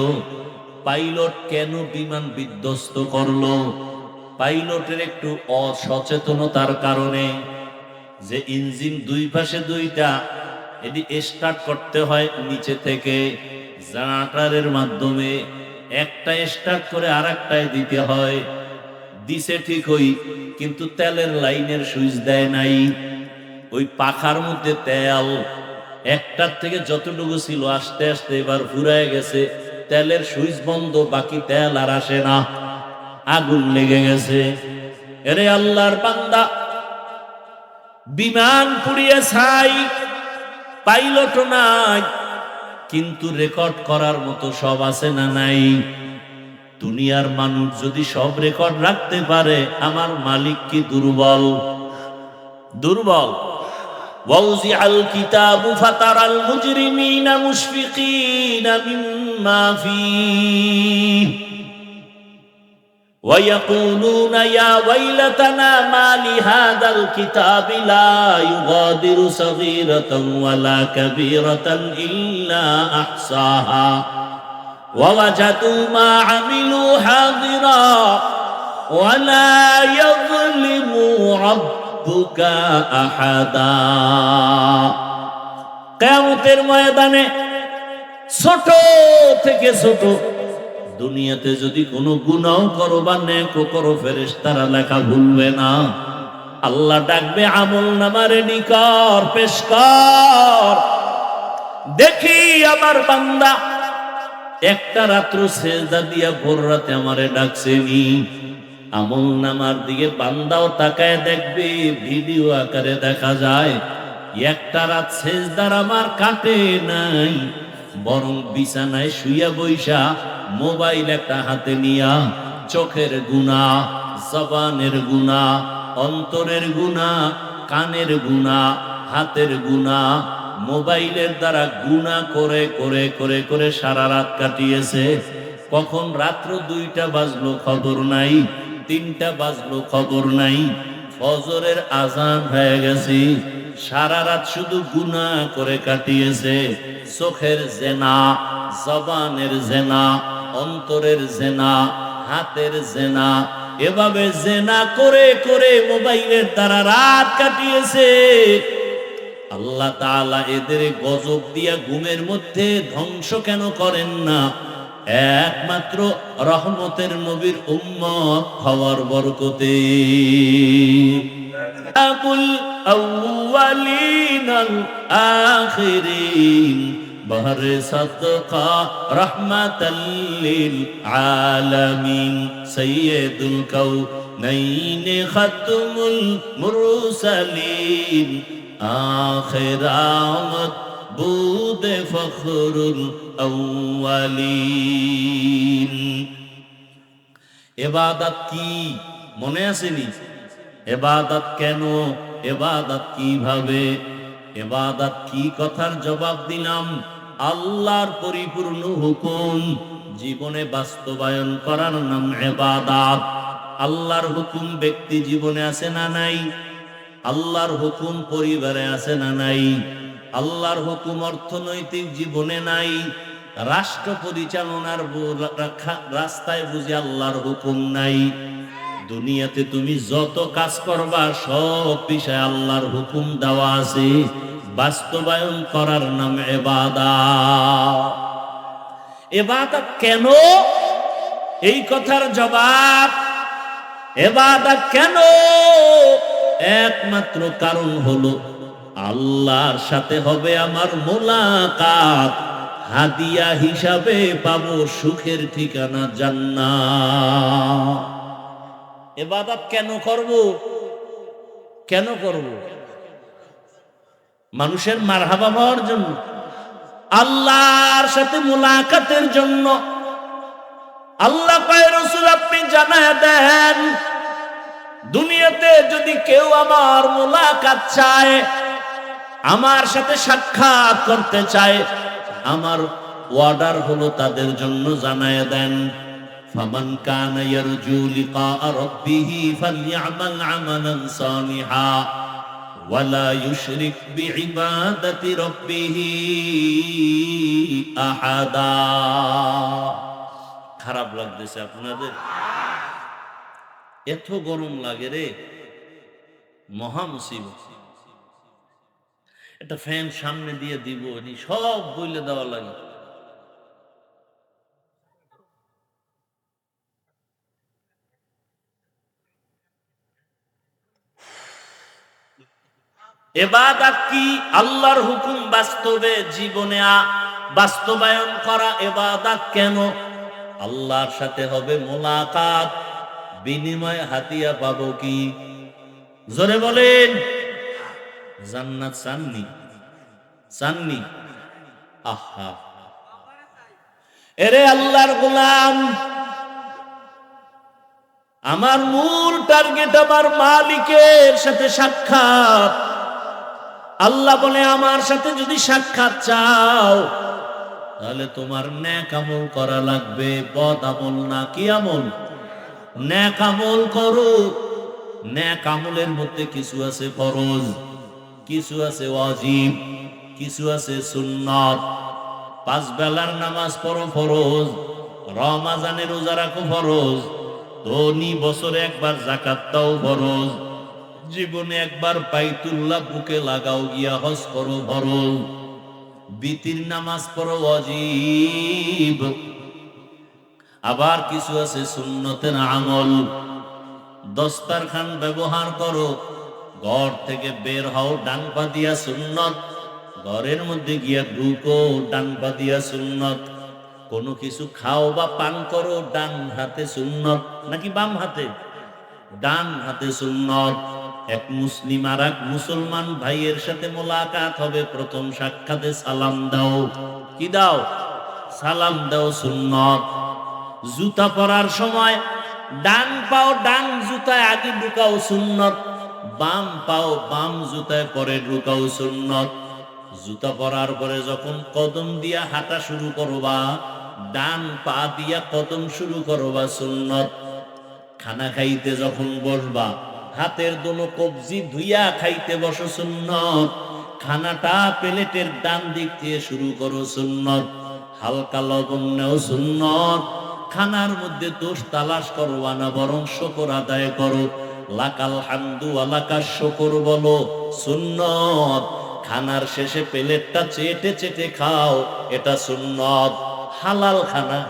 পাইলট কেন বিমান বিধ্বস্ত করলো। পাইলটের একটু অসচেতনতার কারণে, যে ইঞ্জিন দুই পাশে দুইটা, এটি স্টার্ট করতে হয় নিচে থেকে জেনারেটরের মাধ্যমে, একটা স্টার্ট করে আর একটায় দিতে হয়। দিছে ঠিকই, কিন্তু তেলের লাইনের সুইচ দেয় নাই। ওই পাখার মধ্যে তেল একটার থেকে যতটুকু ছিল আস্তে আস্তে এবার ফুরায় গেছে, তেলের সুইচ বন্ধ, বাকি তেল আর আসে না, আগুন লেগে গেছে। এরে আল্লাহর বান্দা, বিমান পুড়িয়ে ছাই, পাইলট নাই, কিন্তু রেকর্ড করার মতো সব আছে না নাই? দুনিয়ার মানুষ যদি সব রেকর্ড রাখতে পারে, আমার মালিক কি দুর্বল? দুর্বল। وَوُزِعَ الْكِتَابُ فَتَرَى الْمُجْرِمِينَ مُشْفِقِينَ مِمَّا فِيهِ وَيَقُولُونَ يَا وَيْلَتَنَا مَا لِهَذَا الْكِتَابِ لَا يُغَادِرُ صَغِيرَةً وَلَا كَبِيرَةً إِلَّا أَحْصَاهَا وَوَجَدُوا مَا عَمِلُوا حَاضِرًا وَلَا يَظْلِمُ رَبُّكَ أَحَدًا। কিয়ামতের ময়দানে ছোট থেকে ছোট, দুনিয়াতে যদি কোনো গুনাহ করো বা নেক করো, ফেরেশতারা লেখা ভুলবে না। আল্লাহ ডাকবে, আমল নামা রেডি কর, পেশ কর, দেখি আমার বান্দা একটা রাত্র সেজদা দিয়া ভোর রাতে আমারে ডাকছেনি। আমল নামার দিকে বান্দাও তাকায় দেখবে, ভিডিও আকারে দেখা যায় একটা রাত সেজদার আমার কাটে নাই, বরং বিছানায় শুইয়া বৈশা মোবাইল একটা হাতে নিয়া চোখের গুনাহ, জবানের গুনাহ, অন্তরের গুনাহ, কানের গুনাহ, হাতের গুনাহ, মোবাইলের দ্বারা গুনাহ করে করে করে করে সারা রাত কাটিয়েছে। কখন রাত্র 2টা বাজলো খবর নাই, 3টা বাজলো খবর নাই, ফজরের আজান হয়ে গেছে, সারা রাত শুধু গুনাহ করে কাটিয়েছে। চোখের জেনা, জবানের জেনা, অন্তরের জেনা, হাতের জেনা, এভাবে জেনা করে করে মোবাইলের দ্বারা রাত কাটিয়েছে। আল্লাহ তাআলা এদের গজব দিয়া ঘুমের মধ্যে ধ্বংস কেন করেন না? একমাত্র রহমতের নবীর উম্মত হওয়ার বরকতে। আবুল আউয়ালিন আল আখিরিন বহরে সাদকা রাহমাতাল লিল আলামিন সাইয়্যিদুল কাউনাইন খাতমুল মুরসালিন আখির আমদ বুদে ফখরুল আউয়ালিন। ইবাদত কি মনে আসেনি? ইবাদত কেন? ইবাদত কিভাবে? ইবাদত কি? কথার জবাব দিলাম, আল্লাহর পরিপূর্ণ হুকুম জীবনে বাস্তবায়ন করার নাম ইবাদত। আল্লাহর হুকুম ব্যক্তি জীবনে আছে না নাই? আল্লাহর হুকুম পরিবারে আছে না নাই? আল্লাহর হুকুম অর্থনৈতিক জীবনে নাই? রাষ্ট্র পরিচালনার রাস্তায় বুঝি আল্লাহর হুকুম নাই? দুনিয়াতে তুমি যত কাজ করবা সব বিষয়ে আল্লাহর হুকুম দেওয়া আছে, বাস্তবায়ন করার নাম ইবাদত। ইবাদত কেন? এই কথার জবাব, ইবাদত কেন? একমাত্র কারণ হলো আল্লাহর সাথে হবে আমার মোলাকাত, হাদিয়া হিসাবে পাবো সুখের ঠিকানা জান্নাত। ইবাদত কেন করব? কেন করব? মানুষের মারহাবা হওয়ার জন্য, আল্লাহর সাথে মুলাকাতের জন্য। আল্লাহ কয় রাসূল আপনি জানায়া দেন, দুনিয়াতে যদি কেউ আমার মুলাকাত চায়, আমার সাথে সাক্ষাৎ করতে চায়, আমার ওয়ার্ডার হলো তাদের জন্য জানায়া দেন, ফামান কানা ইয়ারজু লিকা রাব্বিহি ফালইআমাল আমালান সালিহা ওয়ালা ইউশরিক বিইবাদাতি রাব্বিহি আহাদা। খারাপ লাগতেছে আপনাদের? এত গরম লাগে রে, মহা মুসিবত। একটা ফ্যান সামনে দিয়ে দিব, সব বইলে দেওয়া লাগে। ইবাদত কি? আল্লাহর হুকুম বাস্তবে জীবনে বাস্তবায়ন করা ইবাদত। কেন? আল্লাহর সাথে হবে মুলাকাত, বিনিময়ে হাতিয়া পাবো কি? জোরে বলেন। জান্নাত চাননি? চাননি? আহা, এরে আল্লাহর গোলাম, আমার মূল টার্গেট আমার মালিকের সাথে সাক্ষাৎ। আল্লাহ বলে আমার সাথে যদি সাক্ষাৎ চাও তাহলে তোমার নেক আমল করা লাগবে, বদ আমল না। কি আমল? নেক আমল করো। নেক আমলের মধ্যে কিছু আছে ফরজ, কিছু আছে ওয়াজিব, কিছু আছে সুন্নাত। 5 বেলার নামাজ পড়ো ফরজ, রমজানে রোজা রাখো ফরজ, ধনী বছরে একবার যাকাত দাও ফরজ, জীবনে একবার বাইতুল্লাহ বুকে লাগাও গিয়া হজ করো ফরজ, বিতির নামাজ পড়ো ওয়াজিব। আবার কিছু আছে সুন্নতের আমল। দস্তারখান ব্যবহার করো, ঘর থেকে বের হও ডান পা দিয়া সুন্নত, ঘরের মধ্যে গিয়া ঢুকো ডান পা দিয়া সুন্নত। কোনো কিছু খাও বা পান করো ডান হাতে সুন্নত, নাকি বাম হাতে? ডান হাতে সুন্নত। এক মুসলিম আর এক মুসলমান ভাইয়ের সাথে মোলাকাত হবে, প্রথম সাক্ষাতে সালাম দাও। কি দাও? সালাম দাও, সুন্নত। জুতা পরার সময় ডান পাও ডান জুতায় আগে ঢুকাও, সুন্নত। বাম পাও বাম জুতায় পরে ঢুকাও, সুন্নত। জুতা পরার পরে যখন কদম দিয়া হাঁটা শুরু করবা, ডান পা দিয়া কদম শুরু করবা, সুন্নত। খানা খাইতে যখন বসবা, হাতের দোনো কবজি ধুইয়া খাইতে বসো, সুন্নত। খানাটা প্লেটের ডান দিক দিয়ে শুরু করো, সুন্নত। হালকা লবণ নেও, সুন্নত। খানার মধ্যে দোষ তালাশ করবা না, বরং শুকর আদায় করো। লাকাল হামদু ওয়া লাকাশ শুকর বলো, সুন্নত। খানার শেষে প্লেটটা চেটে চেটে খাও, এটা সুন্নত, হালাল খানা।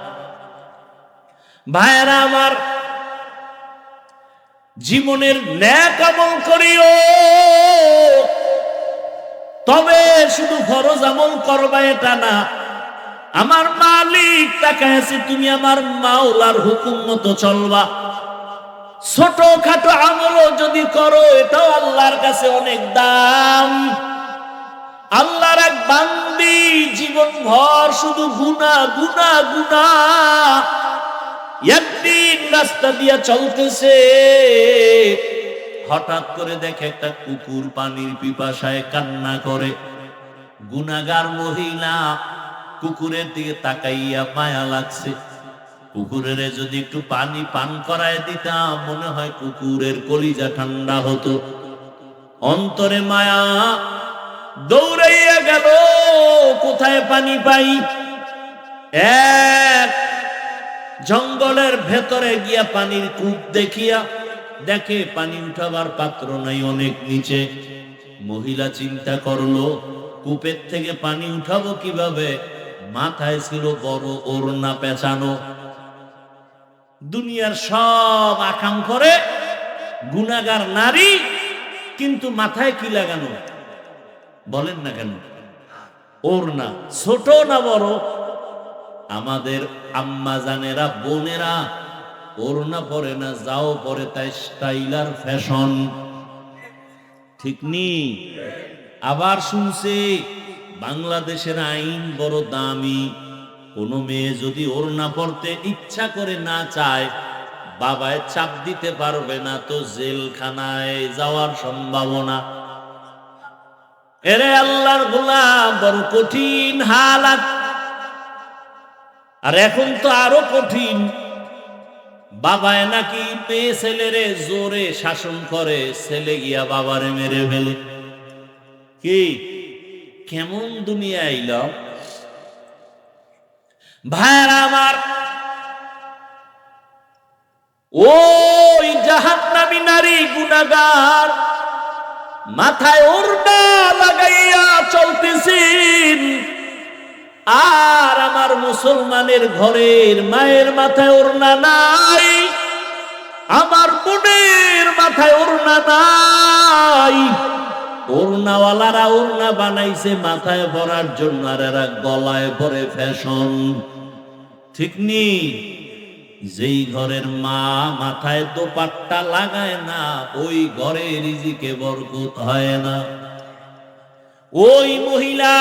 ভাইরা আমার, জীবনের নেক আমল করিও, তবে শুধু ফরজ আমল করবা এটা না। আমার মালিক তাকায় আছে, তুমি আমার মাওলার হুকুম মতো চলবা। ছোটখাটো আমলও যদি করো, এটাও আল্লাহর কাছে অনেক দাম। আল্লাহর এক বান্দি জীবন ভর শুধু গুনাহ গুনাহ গুনাহ। একদিন রাস্তা দিয়া চলতেছে, হঠাৎ করে দেখে একটা কুকুর পানির পিপাসায় কান্না করে। গুনাহগার মহিলা কুকুরের দিকে তাকাইয়া মায়া লাগছে। কুকুরের যদি একটু পানি পান করায় দিতাম, মনে হয় কুকুরের কলিজা ঠান্ডা হতো। অন্তরে মায়া, দৌড়াইয়া গেল কোথায় পানি পাই। এক জঙ্গলের ভেতরে গিয়া পানির কূপ দেখিয়া দেখে পানি উঠাবার পাত্র নাই, অনেক নিচে। মহিলা চিন্তা করলো, কূপের থেকে পানি উঠাবো কিভাবে? মাথায় ছিল বড় ওড়না পেঁচানো। দুনিয়ার সব আকাম করে, গুনাহগার নারী, কিন্তু মাথায় কি লাগানো? বলেন না কেন? ওড়না। ছোট না বড়? আমাদের আম্মা জানেরা, বোনেরা ওড়না পরে না, যাও পরে তাই স্টাইলার ফ্যাশন। ঠিক নি? আবার শুনছে বাংলাদেশের আইন বড় দামি, কোনো মেয়ে যদি ওড়না পরতে ইচ্ছা করে না চায়, বাবায় চাপ দিতে পারবে না, তো জেলখানায় যাওয়ার সম্ভাবনা। এরে আল্লাহর গোলাম, বড় কঠিন হালাত। আর এখন তো আরো কঠিন, বাবায় নাকি মেয়ে ছেলেরে জোরে শাসন করে, ছেলে গিয়া বাবারে মেরে ফেলে। কি কেমন দুনিয়া আইল ভাইরা আমার। ওই জাহান্নামী নারী গুনাহগার মাথায় ওড়না লাগাইয়া চলতেছেন, আর আমার মুসলমানের ঘরের মায়ের মাথায় ওড়না নাই, আমার বোনের মাথায় ওড়না নাই। ওড়নাওয়ালারা ওড়না বানাইছে মাথায় পরার জন্য, আর এরা গলায় পরে ফ্যাশন। ঠিক নি? যেই ঘরের মা মাথায় দোপাট্টা লাগায় না, ওই ঘরে রিজিকে বরকত হয় না। ওই মহিলা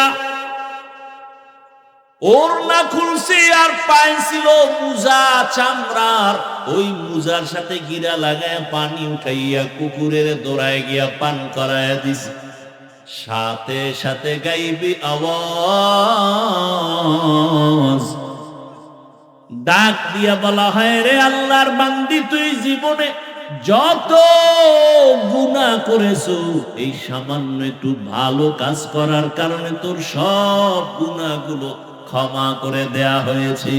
ওড়না খুলছে আর পায়ে ছিল মুজা চামড়ার, ওই মুজার সাথে গিরা লাগায় পানি উঠাইয়া কুকুরের দৌড়ায় গিয়া পান করায় দিছে। সাথে সাথে গাইবি আওয়াজ ডাক দিয়া বলা হয়, রে আল্লাহর বান্দি, তুই জীবনে যত গুনাহ করেছো, এই সামান্য একটু ভালো কাজ করার কারণে তোর সব গুনাহগুলো ক্ষমা করে দেয়া হয়েছে।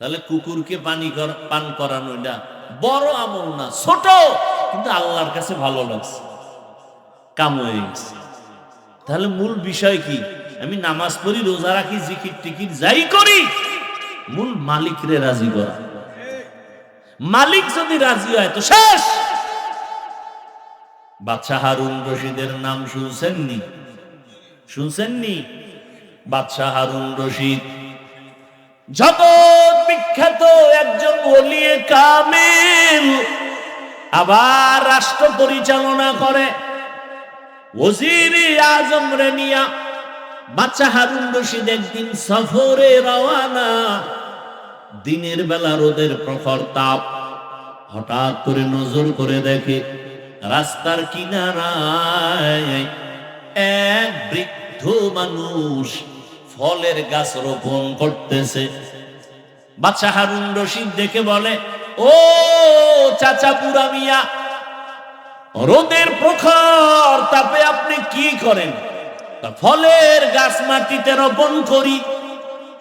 তাহলে কুকুরকে পান করানো এটা বড় আমল না, ছোট, কিন্তু আল্লাহর কাছে ভালো লাগছে, কাম হয়ে গেছে। তাহলে মূল বিষয় কি? আমি নামাজ পড়ি, রোজা রাখি, জিকির টিকির যাই করি, মূল মালিকরে রাজি করা। মালিক যদি রাজি হয় তো শেষ। বাদশাহ হারুন রশিদের নাম শুনছেননি? শুনছেননি? বাদশাহ হারুন রশিদ জগৎ বিখ্যাত একজন ওলিয়ে কামেল, আবার রাষ্ট্র পরিচালনা করে। ওজিরে আজম রে নিয়া বাদশাহ হারুন রশিদ একদিন সফরে রওয়ানা। দিনের বেলা রোদের প্রখর তাপ, হঠাৎ করে নজর করে দেখে রাস্তার কিনারায় এক বৃদ্ধ মানুষ ফলের গাছ রোপণ করতেছে। বাদশাহ হারুন রশিদ দেখে বলে, ও চাচা বুড়া মিয়া, রোদের প্রখর তাপে আপনি কি করেন? ফলের গাছ মাটিতে রোপণ করি।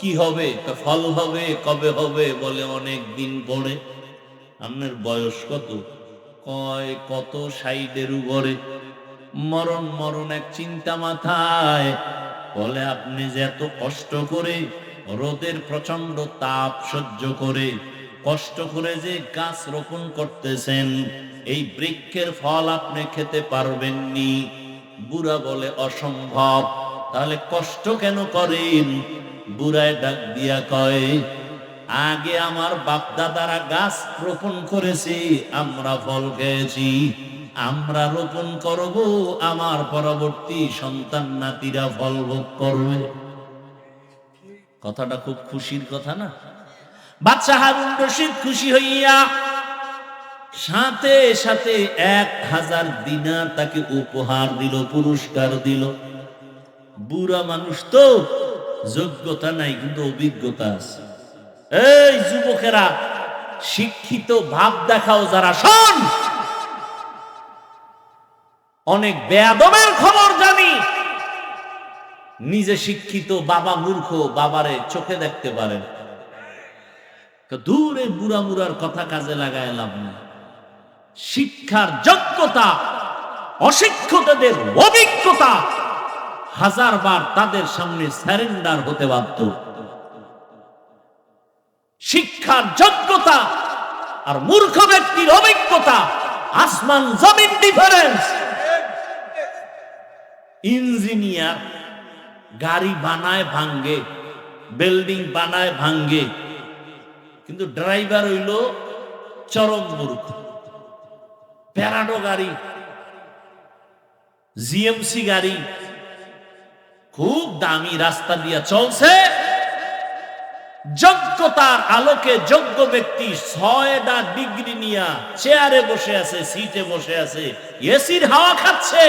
কি হবে? ফল হবে। কবে হবে? বলে অনেক দিন পরে। আপনার বয়স কত? কয় কত 60-এর উপরে। মরণ মরণ এক চিন্তা মাথায়। বলে আপনি যে এত কষ্ট করে রোদের প্রচন্ড তাপ সহ্য করে কষ্ট করে যে গাছ রোপণ করতেছেন, এই বৃক্ষের ফল আপনি খেতে পারবেননি। বুড়া বলে অসম্ভব। তাহলে কষ্ট কেন করেন? বুড়ায় ডাক দিয়া কয়, আগে আমার বাপ দাদারা গাছ রোপণ করেছে, আমরা ফল খেয়েছি, আমরা রোপণ করব, আমার পরবর্তী সন্তান নাতিরা ফল ভোগ করবে। কথাটা খুব খুশির কথা না? বাদশাহ হারুন রশিদ খুশি হইয়া সাথে সাথে 1000 দিনার তাকে উপহার দিল, পুরস্কার দিল। বুড়া মানুষ তো, যোগ্যতা নাই কিন্তু অভিজ্ঞতা আছে। এই যুবকেরা, শিক্ষিত ভাব দেখাও যারা, শোন, অনেক বেয়াদবের খবর জানি। নিজে শিক্ষিত, বাবা মূর্খ, বাবারে চোখে দেখতে পারেন। দূরে বুড়া মুড়ার কথা কাজে লাগায় লাভ না। শিক্ষার যোগ্যতা, অশিক্ষিতদের অভিজ্ঞতা 1000 বার তাদের সামনে সারেন্ডার হতে বাধ্য। শিক্ষার যোগ্যতা আর মূর্খ ব্যক্তির অভিজ্ঞতা আসমান জমিন ডিফারেন্স। ইঞ্জিনিয়ার গাড়ি বানায় ভাঙ্গে, বিল্ডিং বানায় ভাঙ্গে, কিন্তু ড্রাইভার হইল চরম মূর্খ। প্যারাডো গাড়ি জিএমসি গাড়ি খুব দামি রাস্তা দিয়া চলছে, যোগ্যতার আলোকে যোগ্য ব্যক্তি 6টা ডিগ্রি নিয়া চেয়ারে বসে আছে, সিটে বসে আছে, এসির হাওয়া খাচ্ছে।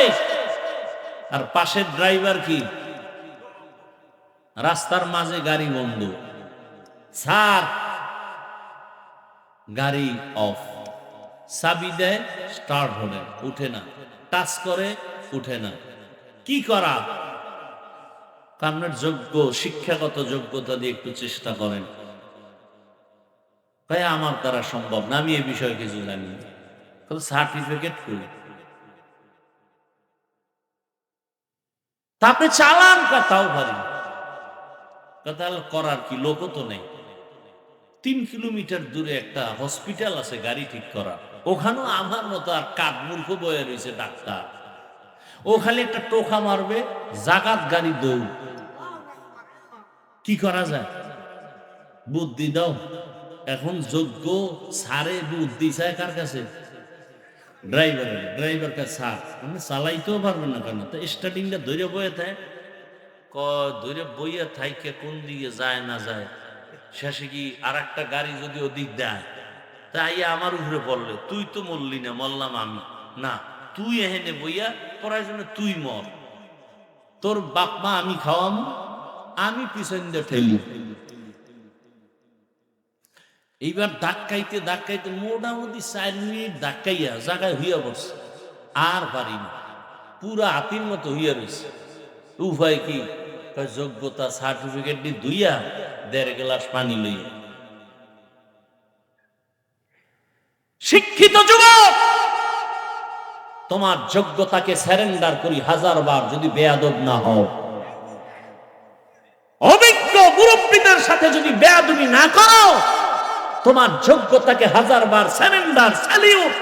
আর পাশের ড্রাইভার কি রাস্তার মাঝে গাড়ি বন্ধ, স্যার গাড়ি অফ, চাবি দেয় স্টার্ট হবে, উঠে না, টাচ করে উঠে না, কি করা? আপনার যোগ্য শিক্ষাগত যোগ্যতা দিয়ে একটু চেষ্টা করেন। ভাই আমার দ্বারা সম্ভব না, আমি এই বিষয়ে কিছু জানি না, সার্টিফিকেট করি। তা আপনি চালান তাও পারি, তাহলে করার কি? লোকও তো নেই। 3 কিলোমিটার দূরে একটা হসপিটাল আছে গাড়ি ঠিক করা, ওখানেও আমার মতো আর কাঠমূর্খ বয়ে রয়েছে ডাক্তার। ও খালি একটা টোকা মারবে, জাগাত গাড়ি দৌড়। কি করা যায়? বুদ্ধি দাও। এখন যোগ্য সারে বুদ্ধি চায় কার কাছে? ড্রাইভার কাছে। স্যার আপনি চালাইতেও পারবেন না কেন? তো স্টার্টিংটা ধরে বয়ে থাকে, ধরে বইয়া থাইকে কোন দিকে যায় না যায়, শেষে কি আর একটা গাড়ি যদি ওদিক দেয়, তাই আমার উপরে পড়লে, তুই তো মরলি না, মরলাম আমি। না, তুই এহেনে বইয়া পড়ার জন্য তুই মর, তোর বাপ মা আমি খাওয়াম, আমি পিছন দিয়ে ঠেলি। এইবার ধাক্কাইতে ধাক্কাইতে মোটামুটি 4 মিনিট ধাক্কাইয়া জায়গায় হইয়া বসছে, আর পারি না, পুরা হাতির মতো হইয়া রয়েছে। উপায় কি? যোগ্যতা সার্টিফিকেট দিয়ে ধুইয়া 1.5 গ্লাস পানি লইয়া। শিক্ষিত যুবক, তোমার যোগ্যতাকে স্যারেন্ডার করি 1000 বার, যদি বেয়াদব না হও। অভিজ্ঞ মুরব্বীদের সাথে যদি বেয়াদবি না করো, তোমার যোগ্যতাকে 1000 বার স্যারেন্ডার, স্যালিউট।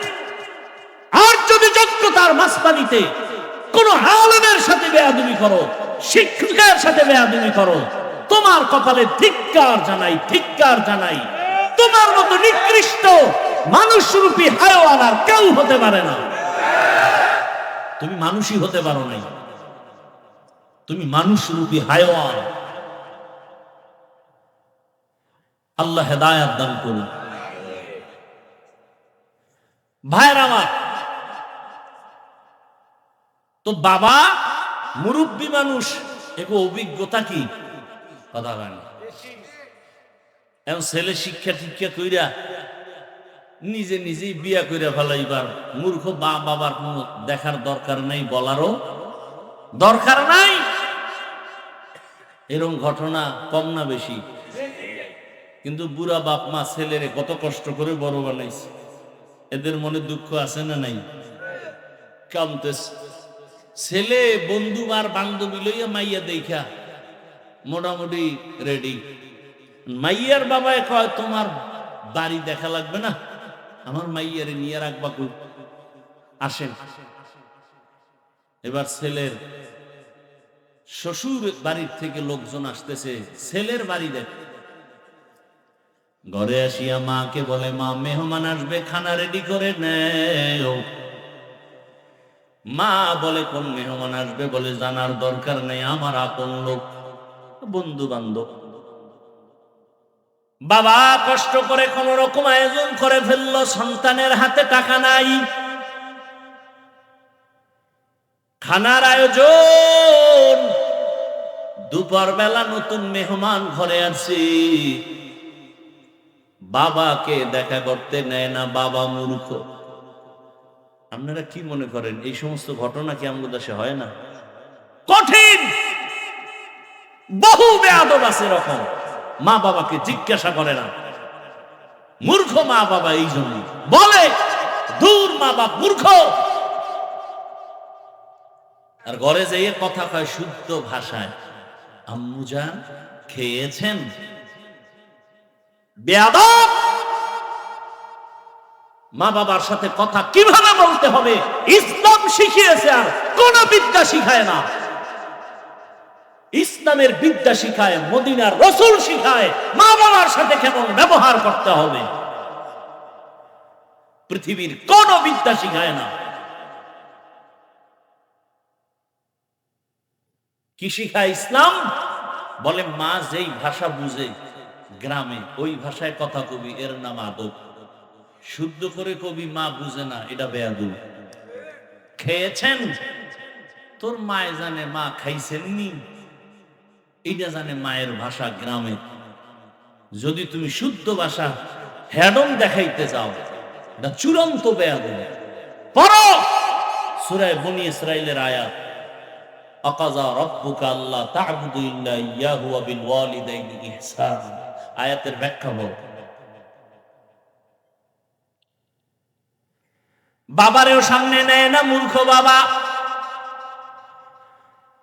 আর যদি যোগ্যতার মাসপানিতে কোন আলেমের সাথে বেয়াদবি করো, শিক্ষকের সাথে বেয়াদবি করো, তোমার কপালে ধিক্কার জানাই, ধিক্কার জানাই। তোমার মতো নিকৃষ্ট মানুষরূপী হায়াওয়ান আর কেউ হতে পারে না। তুমি মানুষই হতে পারো নাই, তুমি মানুষরূপী হায়াওয়ান। আল্লাহ হেদায়েত দান করুন। ভাইয়ের আমার, তো বাবা মুরব্বী মানুষ, একটু অভিজ্ঞতা কি কথা হয় না। এখন ছেলে শিক্ষা টিক্ষা কইরা নিজে নিজেই বিয়া কইরা ফেলাইবার মূর্খ বাবার কোনো দেখার দরকার নাই, বলারও দরকার নাই। এরকম ঘটনা কম না বেশি? কিন্তু বুড়া বাপ মা ছেলেরে কত কষ্ট করে বড় বানাইছে, এদের মনে দুঃখ আছে না নাই? কামতেছে। ছেলে বন্ধু আর বান্ধবী লইয়া মাইয়া দেখা মোটামুটি রেডি। মাইয়ার বাবায় কয়, তোমার বাড়ি দেখা লাগবে না, আমার মাইয়ারে নিয়ে রাখবা কই, আসেন। এবার ছেলের শ্বশুর বাড়ির থেকে লোকজন আসতেছে ছেলের বাড়ি দেখ। ঘরে আসিয়া মাকে বলে, মা মেহমান আসবে, খানা রেডি করে নেও। মা বলে, কোন মেহমান আসবে? বলে, জানার দরকার নেই, আমার আপন লোক, বন্ধু বান্ধব। বাবা কষ্ট করে কোন রকম আয়োজন করে ফেললো, সন্তানের হাতে টাকা নাই, খানার আয়োজন। দুপুর বেলা নতুন মেহমান ঘরে আসি, বাবাকে দেখা করতে নেয় না, বাবা মূর্খ। আপনারা কি মনে করেন এই সমস্ত ঘটনা কি আমাদের দেশে হয় না? কঠিন। বহু বেয়াদব আছে এরকম, মা বাবাকে জিজ্ঞাসা করে না। মূর্খ মা বাবা এই জন্য বলে, দূর মা বাপ মূর্খ। আর ঘরে যেয়ে কথা কয় শুদ্ধ ভাষায়, আম্মু জান খেয়েছেন? বেয়াদব। মা বাবার সাথে কথা কিভাবে বলতে হবে ইসলাম শিখিয়েছে, আর কোন বিদ্যা শিখায় না। ইসলামের বিদ্যা শিখায়, মদিনার রাসূল শিখায় মা বাবার সাথে কেমন ব্যবহার করতে হবে। পৃথিবীর কোন বিদ্যা শিখায় না। কি শিখায় ইসলাম? বলে মা যেই ভাষা বুঝে গ্রামে ওই ভাষায় কথা কবি, এর নাম আদব। শুদ্ধ করে কবি মা বুঝে না, এটা বেয়াদব। খেয়েছেন? তোর মায় জানে মা খাইছেননি, এইটা জানে মায়ের ভাষা গ্রামে। যদি তুমি শুদ্ধ ভাষা হ্যাডম দেখাইতে যাও, এটা চূড়ান্ত বেয়াদব। পড়ো সূরা বনী ইসরাইলের আয়াত, আকাযা রাব্বুকা আল্লা তা'বুদু ইল্লা ইয়্যাহু ওয়া বিল ওয়ালিদাইনি ইহসানা। আয়াতের ব্যাখ্যা বল। বাবারেও সামনে নেয় না, মূর্খ বাবা।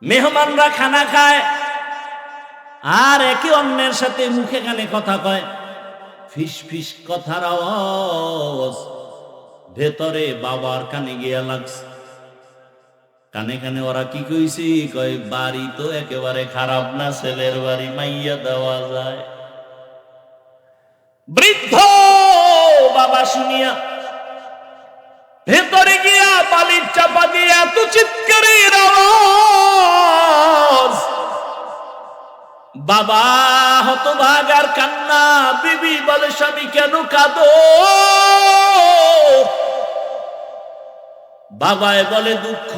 মেহমানরা খানা খায় আর একে অন্যের সাথে মুখে কানে কথা কয়, ফিস ফিস কথার আওয়াজ ভেতরে বাবার কানে গিয়া লাগছে। কানে কানে ওরা কি কইছে? কয় বাড়ি তো একেবারে খারাপ না, ছেলের বাড়ি মাইয়া দেওয়া যায়। বৃদ্ধ বাবা শুনিয়া ভেতরে গিয়া বালির চাপা দিয়ে এত চিৎকারের আওয়াজ, বাবা হতভাগার কান্না। বিবি বলে, স্বামী কেন কাঁদো? বাবায় বলে, দুঃখ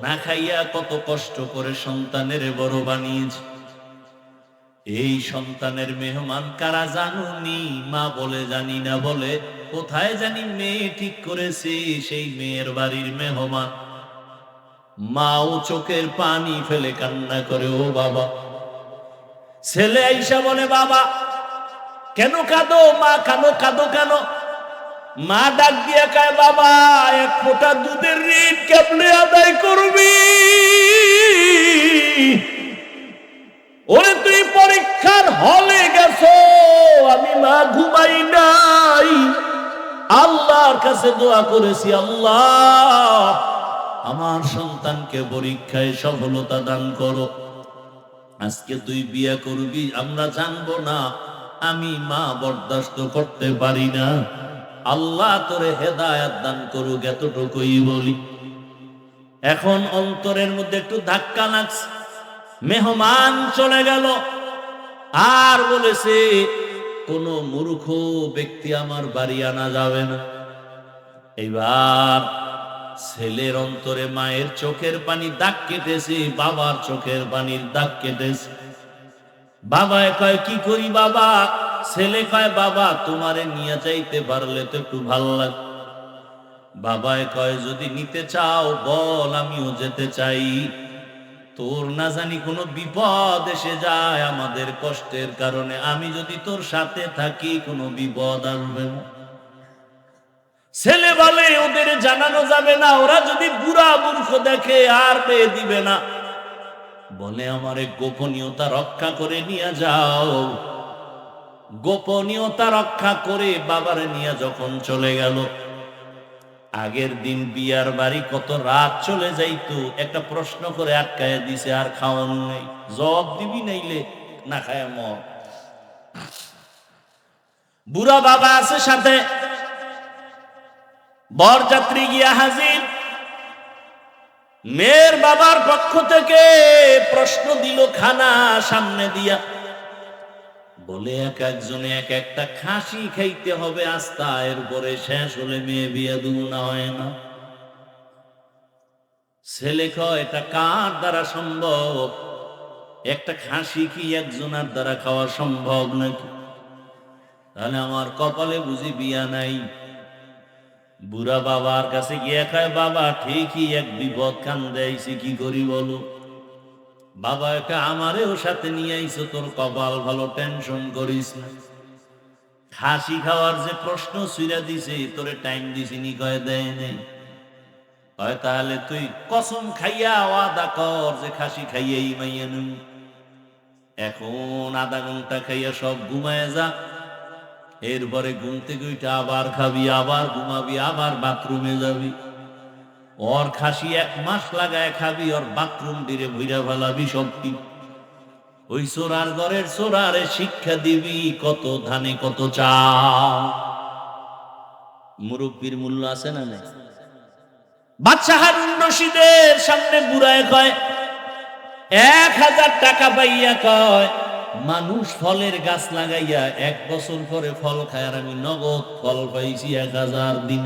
না খাইয়া কত কষ্ট করে সন্তানের বড় বানিয়েছে। এই সন্তানের মেহমান কারা জানুনি? মা বলে জানি না। বলে কোথায় জানি মেয়ে ঠিক করেছে, সেই মেয়ের বাড়ির মেহমান। মাও চোখের পানি ফেলে কান্না করে, ও বাবা। ছেলে আইসা বলে, বাবা কেন কাঁদো? মা কাঁদো কাঁদো কেন? মা ডাক দিয়া কয়, বাবা এক ফোঁটা দুধের ঋণ কেমনে আদায় করবি? ওরে তুই পরীক্ষার হলে গেছো, আমি মা ঘুমাই নাই, আল্লাহর কাছে দোয়া করেছি, আল্লাহ আমার সন্তানকে পরীক্ষায় সফলতা দান করো। আজকে তুই বিয়ে করবি, আমরা জানবো না, আমি মা বরদাস্ত করতে পারি না, আল্লাহ তোরে হেদায়েত দান করুক, এতটুকুই বলি। এখন অন্তরের মধ্যে একটু ধাক্কা লাগছে। মেহমান চলে গেল আর বলেছে, কোন মূর্খ ব্যক্তি আমার বাড়ি আনা যাবে না। এইবার ছেলের অন্তরে মায়ের চোখের পানি দাগ কেটেছে, বাবার চোখের পানির দাগ কেটেছে। বাবা কয়, কি করি বাবা? ছেলে কয়, বাবা তোমারে নিয়ে যাইতে পারলে তো একটু ভালো লাগে। বাবায় কয়, যদি নিতে চাও বল, আমিও যেতে চাই। তোর না জানি কোনো বিপদ এসে যায় আমাদের কষ্টের কারণে, আমি যদি তোর সাথে থাকি কোনো বিপদ আসবে না। ছেলে বলে, ওদের জানানো যাবে না, ওরা যদি বুড়া মূর্খ দেখে আর পেয়ে দিবে না। বলে, আমারে গোপনীয়তা রক্ষা করে নিয়ে যাও। গোপনীয়তা রক্ষা করে বাবারে নিয়ে যখন চলে গেল, আগের দিন বিয়ার বাড়ি কত রাত চলে যাইতো, একটা প্রশ্ন করে আটকায় দিছে, আর খাওয়ানো নেই, জবাব দিবি নাইলে না খায় মর। বুড়া বাবা আছে সাথে, বরযাত্রী গিয়া হাজির। মেয়ের বাবার পক্ষ থেকে প্রশ্ন দিল খানা সামনে দিয়া, বলে এক একজনে এক একটা খাসি খাইতে হবে আস্তা, এরপরে শেষ হলে মেয়ে বিয়ে দেব না হয় না। ছেলে কয়, এটা কার দ্বারা সম্ভব? একটা খাসি কি একজনের দ্বারা খাওয়া সম্ভব নাকি? তাহলে আমার কপালে বুঝি বিয়া নাই। বুড়া বাবার কাছে গিয়ে কয়, বাবা ঠিকই এক বিপদ কান্দে আইছি, কি করি বলো? বাবা একা আমারেও সাথে নিয়ে আইছো, তোর কপাল ভালো, টেনশন করিস না। খাসি খাওয়ার যে প্রশ্ন ছুঁড়া দিছে, তোরে টাইম দিছিনি? কয় দেয় নেই। কয় তাহলে তুই কসম খাইয়া ওয়াদা কর যে খাসি খাইয়াই মাইয়া নু। এখন আধা ঘন্টা খাইয়া সব ঘুমায় যা, এরপরে ঘুম থেকে উঠে আবার খাবি, আবার ঘুমাবি, আবার বাথরুমে যাবি। ওর খাসি 1 মাস লাগায় খাবি, ওর বাথরুম দিয়ে ভুইরা ফেলাবি সবটি। ওই চোরার ঘরের চোরারে শিক্ষা দিবি কত ধানে কত চাল। মুরব্বীর মূল্য আছে না নাই? বাদশা হারুন রশিদের সামনে বুড়ায় কয়, 1000 টাকা পাইয়া কয় মানুষ ফলের গাছ লাগাইয়া 1 বছর পরে ফল খায়, আর আমি নগদ ফল পাইছি 1000 দিন।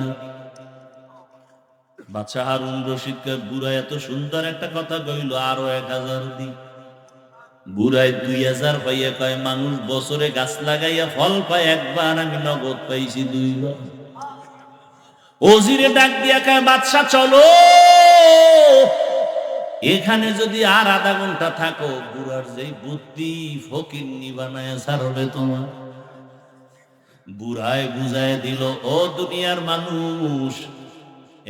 বাচ্চা হারুন রশিদ কয় বুড়া এত সুন্দর একটা কথা কইল, আরো 1000 দিন। বুড়ায় 2000 পাইয়া কয় মানুষ বছরে গাছ লাগাইয়া ফল পায় একবার, আমি নগদ পাইছি 2 বার। ওজিরে ডাক দিয়া কয় বাদশা চলো, এখানে যদি আর আধা ঘন্টা থাকো বুড়ার যেই বুদ্ধি ফকিন্নি বানায় ছাড়বে তোমার। বুড়ায় বুঝায় দিল, ও দুনিয়ার মানুষ,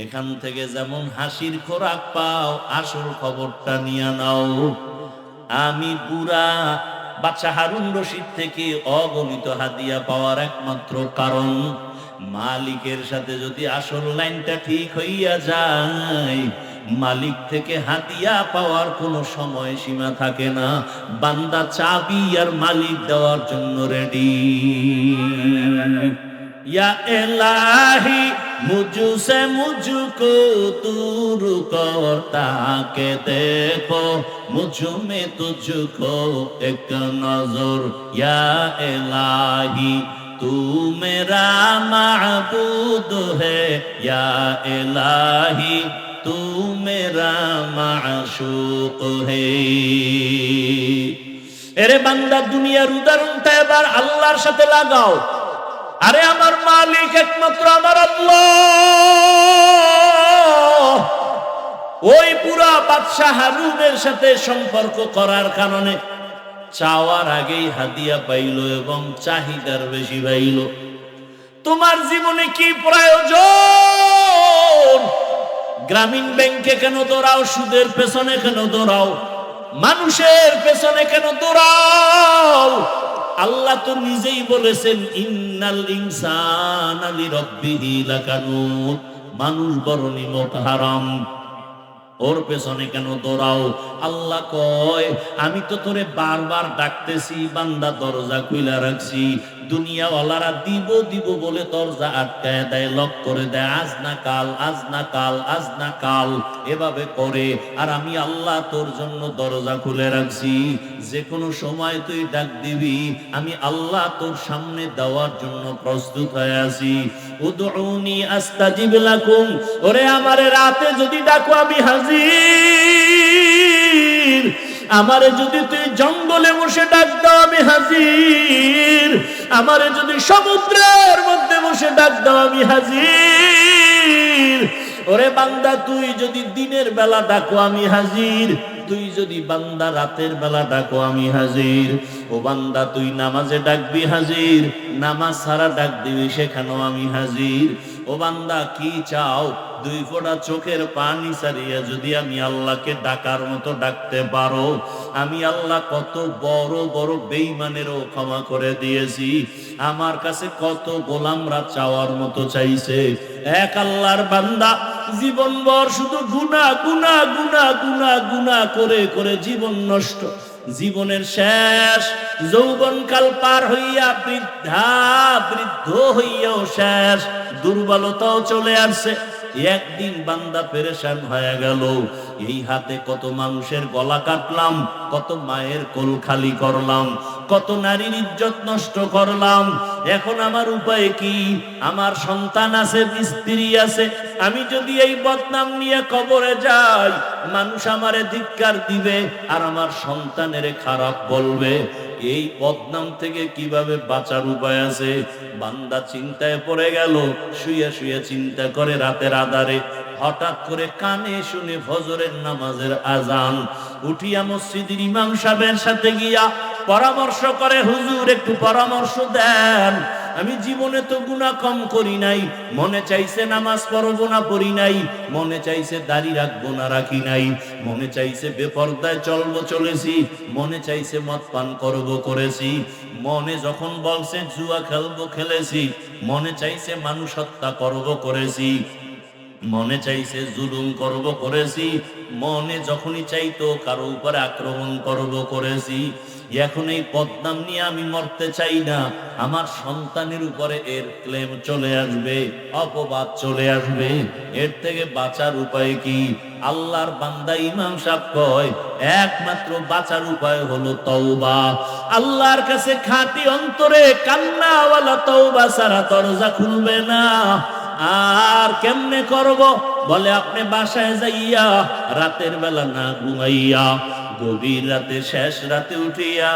এখান থেকে যেমন হাসির খোরাক পাও আসল খবরটা নিয়ে নাও। আমি বুড়া বাদশা হারুন রশিদ থেকে অগণিত হাদিয়া পাওয়ার একমাত্র কারণ মালিকের সাথে যদি আসল লাইনটা ঠিক হইয়া যায়, মালিক থেকে হাদিয়া পাওয়ার কোনো সময় সীমা থাকে না। বান্দা চাবি আর মালিক দেওয়ার জন্য রেডি। या इलाही मुझसे मुझको दूर करता के देखो मुझ में तुझको एक नजर। या इलाही तू मेरा माबूद है, या इलाही तू मेरा माशूक है। এরে বান্দা দুনিয়ার উদাহরণটা এবার আল্লাহর সাথে লাগাও। আরে আমার মালিক একমাত্র আমার আল্লাহ। ওই পুরা বাদশা হারুনের সাথে সম্পর্ক করার কারণে চাওয়ার আগেই হাদিয়া পাইল এবং চাহিদার বেশি পাইল। তোমার জীবনে কি প্রয়োজন? গ্রামীণ ব্যাংকে কেন দৌড়াও? সুদের পেছনে কেন দৌড়াও? মানুষের পেছনে কেন দৌড়াও? আল্লাহ তো নিজেই বলেছেন ইন্নাল ইনসানা লিরাব্বিহি লাকানুত, মানুষ বড় নিমক হারাম, ওর পেছনে কেন দৌড়াও? আল্লাহ কয় আমি তো তোরে বারবার ডাকতেছি, বান্দা দরজা খুইলা রাখছি। দুনিয়াওয়ালারা দিব দিব বলে দরজা আটকায় দেয়, লক করে দেয়, আজ না কাল, আজ না কাল, আজ না কাল এভাবে করে। আর আমি আল্লাহ তোর জন্য দরজা খুলে রাখছি, যে কোনো সময় তুই ডাক দিবি, আমি আল্লাহ তোর সামনে দেওয়ার জন্য প্রস্তুত হয়ে আছি। উদউনি আস্তাজিব লাকুম, ওরে আমারে রাতে যদি ডাকো আমি হাজির। আমারে যদি তুই জঙ্গলে বসে ডাক দাও আমি হাজির। আমারে যদি সমুদ্রের মধ্যে বসে ডাক দাও আমি হাজির। ওরে বান্দা তুই যদি দিনের বেলা ডাকো আমি হাজির, তুই যদি বান্দা রাতের বেলা ডাকো আমি হাজির। ও বান্দা তুই নামাজে ডাকবি হাজির, নামাজ ছাড়া ডাক দিবি সেখানেও আমি হাজির। ও বান্দা কি চাও? 2 ফোঁটা চোখের পানি ছাড়িয়া যদি আমি আল্লাহকে ডাকার মতো ডাকতে পারো, আমি আল্লাহ কত বড় বড় বেঈমানেরও ক্ষমা করে দিয়েছি। আমার কাছে কত গোলামরা চাওয়ার মতো চাইছে। এক আল্লাহর বান্দা জীবনভর শুধু গুনাহ গুনাহ গুনাহ গুনাহ গুনাহ করে করে জীবন নষ্ট। জীবনের শেষ যৌবনকাল পার হইয়া বৃদ্ধ হইয়াও শেষ, দুর্বলতাও চলে আসছে। একদিন বান্দা পেরেশান হয়ে গেল, এই হাতে কত মানুষের গলা কাটলাম, কত মায়ের কোল খালি করলাম, কত নারীর ইজ্জত নষ্ট করলাম। এখন আমার উপায় কি? আমার সন্তান আছে, স্ত্রী আছে, আমি যদি এই বদনাম নিয়ে কবরে যাই, মানুষ আমারে ধিক্কার দিবে আর আমার সন্তানের খারাপ বলবে। এই বদনাম থেকে কিভাবে বাঁচার উপায় আছে? বান্দা চিন্তায় পড়ে গেল, শুয়ে শুয়ে চিন্তা করে রাতের আধারে হঠাৎ করে কানে শুনে ফজরের নামাজের আজান। উঠিয়া মসজিদের ইমাম সাহেবের সাথে গিয়া পরামর্শ করে, হুজুর একটু পরামর্শ দেন, আমি জীবনে তো গুনাহ কম করি নাই, মনে চাইছে নামাজ পড়বো না পড়ি নাই, মনে চাইছে দাড়ি রাখবো না রাখি নাই, মনে চাইছে বেপরদায় চলবো চলেছি, মনে চাইছে মদ পান করবো করেছি, মনে যখন বলছে জুয়া খেলবো খেলেছি, মনে চাইছে মানুষ হত্যা করবো করেছি। মনে চাইছে জুলুম করব করেছি, মনে যখনই চাইতো কারো উপরে আক্রমণ করব করেছি। এখন এই বদনাম নিয়ে আমি মরতে চাই না, আমার সন্তানের উপরে এর ক্লেম চলে আসবে, অপবাদ চলে আসবে। এর থেকে বাঁচার উপায় কি? আল্লাহর বান্দা ইমাম সাহেব কয় একমাত্র বাঁচার উপায় হলো তওবা। আল্লাহর কাছে খাঁটি অন্তরে কান্নাওয়ালা তওবা ছাড়া দরজা খুলবে না। আর কেমনে করব? বলে আপনি বাসায় যাইয়া রাতের বেলা না ঘুমাইয়া গভীর রাতে শেষ রাতে উঠিয়া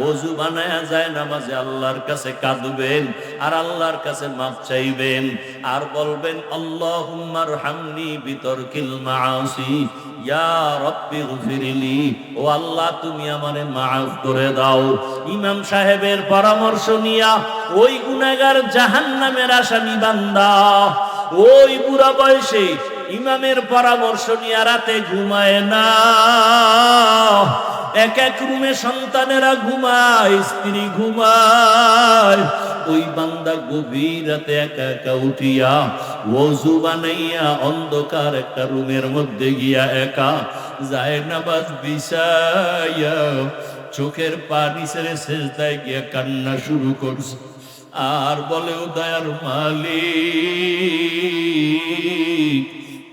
ওযু বানায়া যায় নামাজে আল্লাহর কাছে কাঁদবেন আর আল্লাহর কাছে মাফ চাইবেন আর বলবেন আল্লাহুম্মা আরহামনি বিতরকিল মাআসি ইয়া রাব্বি গফিরলি, ও আল্লাহ তুমি আমারে মাফ করে দাও। ইমাম সাহেবের পরামর্শ নিয়া ওই গুনাহগার জাহান্নামের আসামি বান্দা ওই বুড়া বয়সে ইমামের পরামর্শ নিয়ে রাতে ঘুমায় না। এক এক রুমে সন্তানেরা ঘুমায়, স্ত্রী ঘুমায়। ওই বান্দা গভীর রাতে একা একা উঠিয়া ওযু বানাইয়া অন্ধকার একটা রুমের মধ্যে গিয়া একা যায় নামাজ বিছাইয়া চোখের পানি ছেড়ে সেজদায় গিয়া কান্না শুরু করছে আর বলে, ও দয়ার মালিক,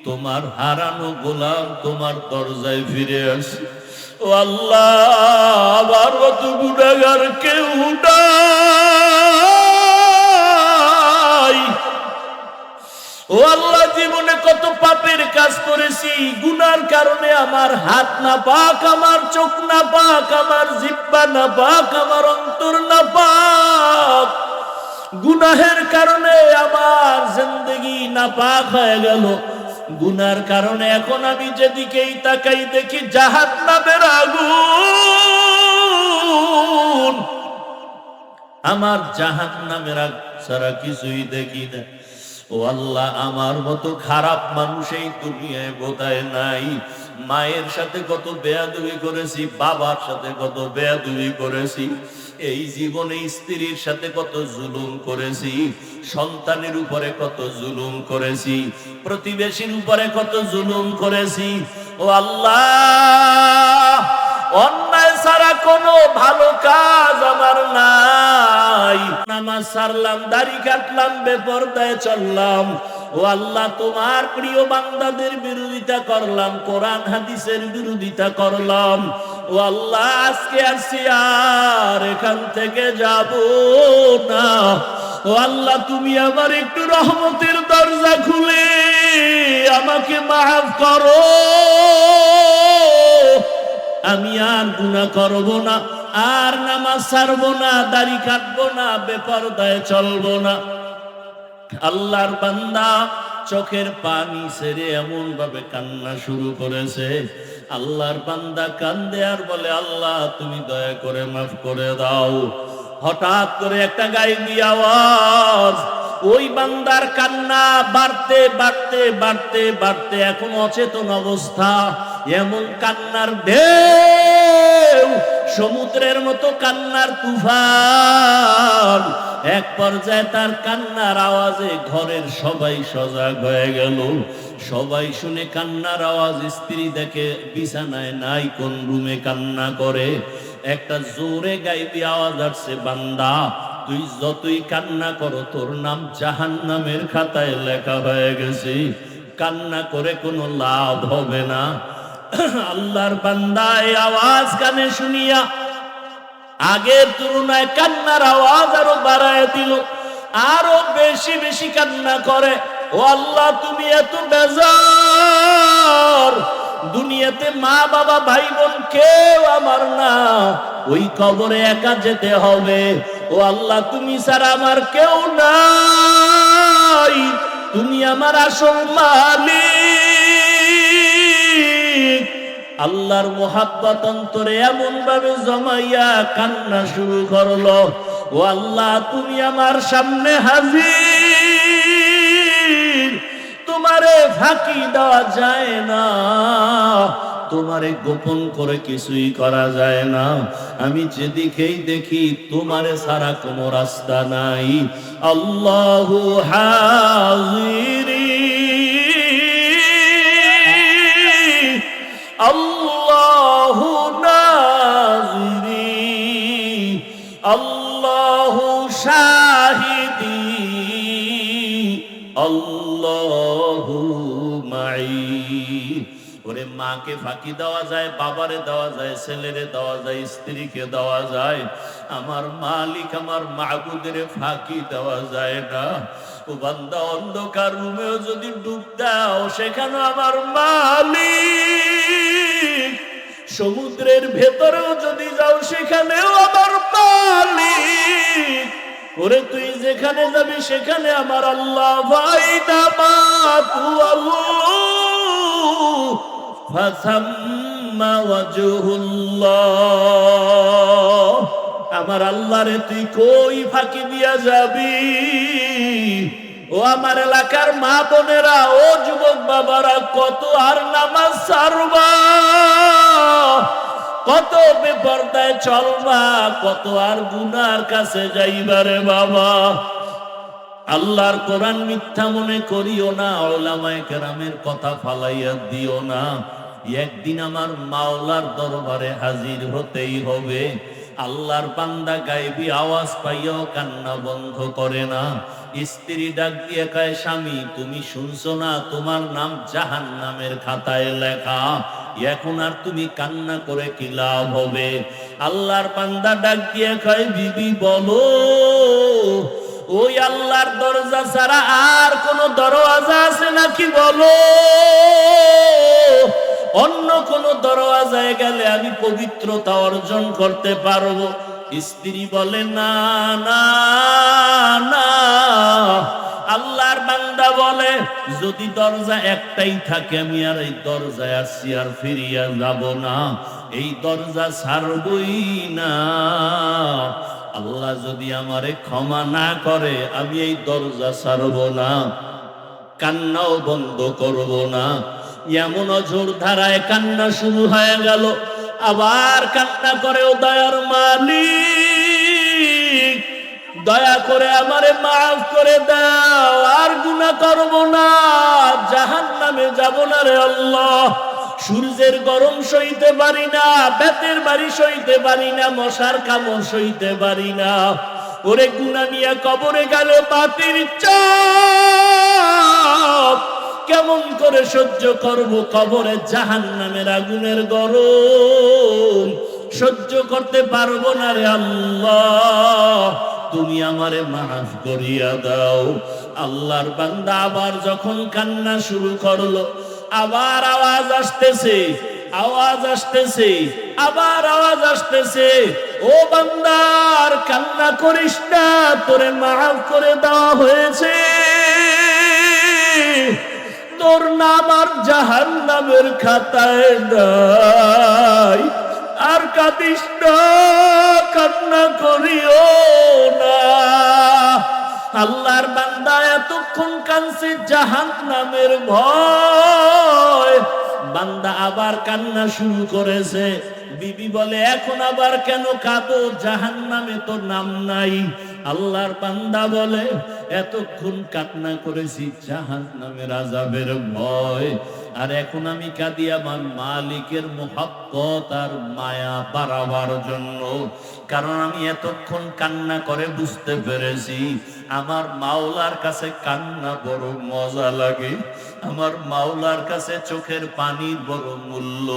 তোমার হারানো গোলাম তোমার দরজায় ফিরে আসে। ও আল্লাহ, আবার কত গুনাহগার কেউ নাই। ও আল্লাহ, জীবনে কত পাপের কাজ করেছি, গুনার কারণে আমার হাত না পাক, আমার চোখ না পাক, আমার জিহ্বা না পাক, আমার অন্তর না পাক। গুনাহের কারণে আমার জিন্দেগি নাপাক হয়ে গেল। গুনার কারণে এখন আমি যেদিকেই তাকাই দেখি জাহান্নামের আগুন। আমার জাহান্নামের আগুন ছাড়া কিছুই দেখি না। ও আল্লাহ, আমার মতো খারাপ মানুষ এই দুনিয়ায় বোধহয় নাই। মায়ের সাথে কত বেয়াদবি করেছি, বাবার সাথে কত বেয়াদবি করেছি, এই জীবনে স্ত্রীর সাথে কত জুলুম করেছি, সন্তানের উপরে কত জুলুম করেছি, প্রতিবেশীর উপরে কত জুলুম করেছি। ও আল্লাহ, অন্যায় ছাড়া কোনো ভালো কাজ আমার নাই। নামাজ ছাড়লাম, দাড়ি কাটলাম, বেপরদায় চললাম। ও আল্লাহ, তোমার প্রিয় বান্দাদের বিরোধিতা করলাম, কোরআন হাদিসের বিরোধিতা করলাম। ও আল্লাহ, আজকে আসছি আর এখান থেকে যাব না। ও আল্লাহ, তুমি আমার একটু রহমতের দরজা খুলে আমাকে মাফ করো। আমি আর গুনাহ করব না, আর নামাজ ছাড়বো না, দাড়ি কাটবো না, বেপরদায় চলবো না। আল্লাহর বান্দা চোখের পানি ছেড়ে এমন ভাবে কান্না শুরু করেছে। আল্লাহর বান্দা কান্দে আর বলে, আল্লাহ তুমি দয়া করে মাফ করে দাও। হঠাৎ করে একটা গায়েবী আওয়াজ, ওই বান্দার কান্না বাড়তে বাড়তে বাড়তে বাড়তে এখন অচেতন অবস্থা। এমন কান্নার ঢেউ, সমুদ্রের মতো কান্নার তুফান। এক পর্যায়ে তার কান্নার আওয়াজে ঘরের সবাই সজাগ হয়ে গেল। সবাই শুনে কান্নার আওয়াজ, স্ত্রী দেখে বিছানায় নাই, কোন রুমে কান্না করে। একটা জোরে গাইবি আওয়াজ আসছে, বান্দা তুই যতই কান্না করো তোর নাম জাহান্নামের খাতায় লেখা হয়ে গেছে, কান্না করে কোনো লাভ হবে না। আল্লাহর বান্দা এই আওয়াজ কানে শুনিয়া আগের তুলনায় কান্নার আওয়াজ আরো বাড়ায় দিল, আরো বেশি বেশি কান্না করে। ও আল্লাহ, তুমি এত বেজার, দুনিয়াতে মা বাবা ভাই বোন কেউ আমার না, ওই কবরে একা যেতে হবে। ও আল্লাহ, তুমি ছাড়া আমার কেউ নাই, তুমি আমার আসল মালিক। আল্লাহর মোহাব্বত অন্তরে এমন ভাবে জমাইয়া কান্না শুরু করলো। ও আল্লাহ, তুমি আমার সামনে হাজির, তোমারে ফাঁকি দেওয়া যায় না, তোমারে গোপন করে কিছুই করা যায় না। আমি যেদিকেই দেখি তোমারে ছাড়া কোনো রাস্তা নাই। আল্লাহু হাজিরি মাকে ফাঁকি দেওয়া যায়, বাবারে দেওয়া যায়, ছেলেরে দেওয়া যায়, স্ত্রীকে দেওয়া যায়, আমার মালিক আমার মাহবুদের ফাঁকি দেওয়া যায় না। ও বান্দা, অন্ধকার রুমেও যদি ডুব দাও সেখানে আমার মালিক, সমুদ্রের ভেতরেও যদি যাও সেখানেও আমার মালিক। ওরে তুই যেখানে যাবি সেখানে আমার আল্লাহ। ফাইদামা তুওয়াল্লু ফাসাম্মা ওয়াজহুল্লাহ। আমার আল্লাহরে তুই কই ফাঁকি দিয়া যাবি? ও আমার এলাকার মা বোনেরা, ও যুবক বাবারা, কত আর নামাজ ছাড়বা, কত বেপরদায় চলবা, কত আর গুনার কাছে যাইবারে বাবা। আল্লাহর কোরআন মিথ্যা মনে করিও না, উলামায়ে কেরামের কথা ফালাইয়া দিও না। একদিন আমার মাওলার দরবারে হাজির হতেই হবে। আল্লাহর বান্দা গায়েবী আওয়াজ পাইয়াও কান্না বন্ধ করে না। স্ত্রী ডাক দিয়ে কয়, স্বামী তুমি শুনছো না তোমার নাম জাহান্নামের খাতায় লেখা, এখন আর তুমি কান্না করে কি লাভ হবে? আল্লাহর বান্দা ডাক দিয়ে কয়, বিবি বলো, ওই আল্লাহর দরজা ছাড়া আর কোন দরওয়াজা আছে নাকি বলো? অন্য কোন দরওয়াজায় গেলে আমি পবিত্রতা অর্জন করতে পারবো। স্ত্রী বলে, না না না। আল্লাহর বান্দা বলে, যদি দরজা একটাই থাকে আমি আর এই দরজায় আসছি আর ফিরিয়া যাব না, এই দরজা ছাড়বই না। আল্লাহ যদি আমারে ক্ষমা না করে আমি এই দরজা ছাড়ব না, কান্নাও বন্ধ করব না। এমন জোর ধারায় কান্না শুরু হয়ে গেল। আবার কান্না করে, ও দয়ার মালিক, দয়া করে আমারে মাফ করে দাও, আর গুনাহ করব না, জাহান্নামে যাব না রে আল্লাহ। সূর্যের গরম সইতে পারি না, বেতের বাড়ি সইতে পারি না, মশার কামড় সইতে পারি না। ওরে গুনাহ নিয়ে কবরে গেলে পাতির চাপ কেমন করে সহ্য করব? কবরে জাহান্নামের আগুনের গরম সহ্য করতে পারবো না রে আল্লাহ, তুমি আমারে মাফ করিয়া দাও। আল্লাহর বান্দা আবার যখন কান্না শুরু করলো, আবার আওয়াজ আসতেছে, আওয়াজ আসতেছে, আবার আওয়াজ আসতেছে, ও বান্দার কান্না করিস না, তোরে মাফ করে দেওয়া হয়েছে, তোর নাম আর জাহান্নামের খাতায় নাই, আর কাঁদিস না, কান্না করিও না। আল্লাহর বান্দা এতক্ষণ কাঁদছে জাহান্নামের ভয়, বান্দা আবার কান্না শুরু করেছে। বিবি বলে, এখন আবার কেন কাঁদো? জাহান্নামে তো নাম নাই। আল্লাহর বান্দা বলে, এতক্ষণ কান্না করেছি জাহান্নামের আযাবের ভয়, আর এখন আমি কাঁদি আমার মালিকের মুহাব্বত আর মায়া বাড়াবার জন্য। কারণ আমি এতক্ষণ কান্না করে বুঝতে পেরেছি আমার মাওলার কাছে কান্না বড় মজা লাগে, আমার মাওলার কাছে চোখের পানির বড় মূল্য,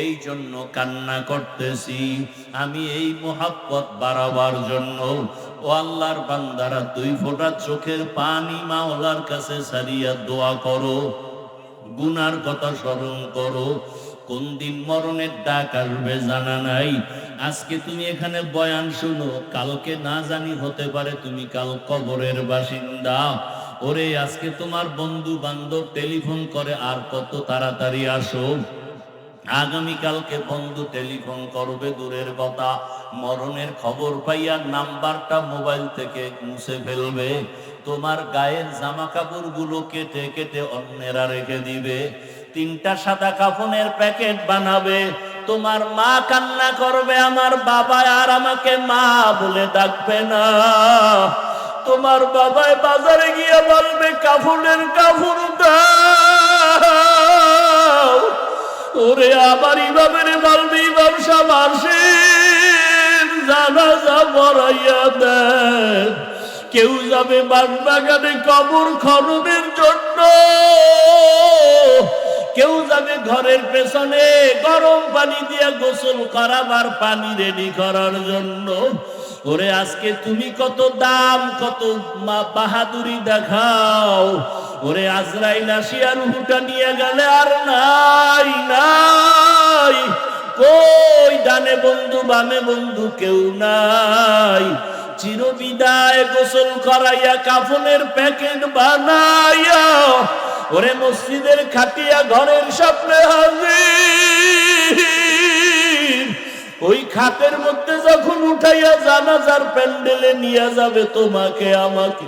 এই জন্য কান্না করতেছি আমি এই মুহাব্বত বাড়াবার জন্য। ও আল্লাহর বান্দারা, 2 ফোঁটা চোখের পানি মাওলার কাছে ছাড়িয়া দোয়া করো, গুনার কথা স্মরণ করো। কোন দিন মরণের ডাক আসবে জানা নাই। আজকে তুমি এখানে বয়ান শুনো, কালকে না জানি হতে পারে তুমি কাল কবরের বাসিন্দা। ওরে আজকে তোমার বন্ধু বান্ধব টেলিফোন করে, আর কত তাড়াতাড়ি আসো। আগামীকালকে বন্ধু টেলিফোন করবে দূরের কথা, মরণের খবর পাইয়া নাম্বারটা মোবাইল থেকে মুছে ফেলবে। তোমার গায়ের জামা কাপড় গুলো কেটে কেটে অন্যেরা রেখে দিবে। 3টা সাদা কাফনের প্যাকেট বানাবে। তোমার মা কান্না করবে, আমার বাবা আর আমাকে মা বলে ডাকবে না। তোমার বাবায় বাজারে গিয়ে বলবে, কাফনের কাপড় দাও। ওরে আবার ইমামের বলবে, ইমাম সাহেব আসেন, জানাজা পড়াইয়া দেন। কেউ যাবে বাগানে কবর খননের জন্য, কেউ যাবে ঘরের পেছনে গরম পানি দিয়ে গোসল করাবার পানি রেডি করার জন্য। ওরে আজকে তুমি কত দাম, কত বাহাদুরি দেখাও। ওরে আজরাইল আসিয়া রূহটা নিয়ে গেলে আর নাই নাই, কই ডানে বন্ধু বামে বন্ধু কেউ নাই। চিরবিদায় গোসল করাইয়া কাফনের প্যাকেট বানাইয়া ওরে মসজিদের খাটিয়া ঘরের স্বপ্নে হাজির। ওই খাটের মধ্যে যখন উঠাইয়া জানাজার প্যান্ডেলে নিয়ে যাবে তোমাকে আমাকে,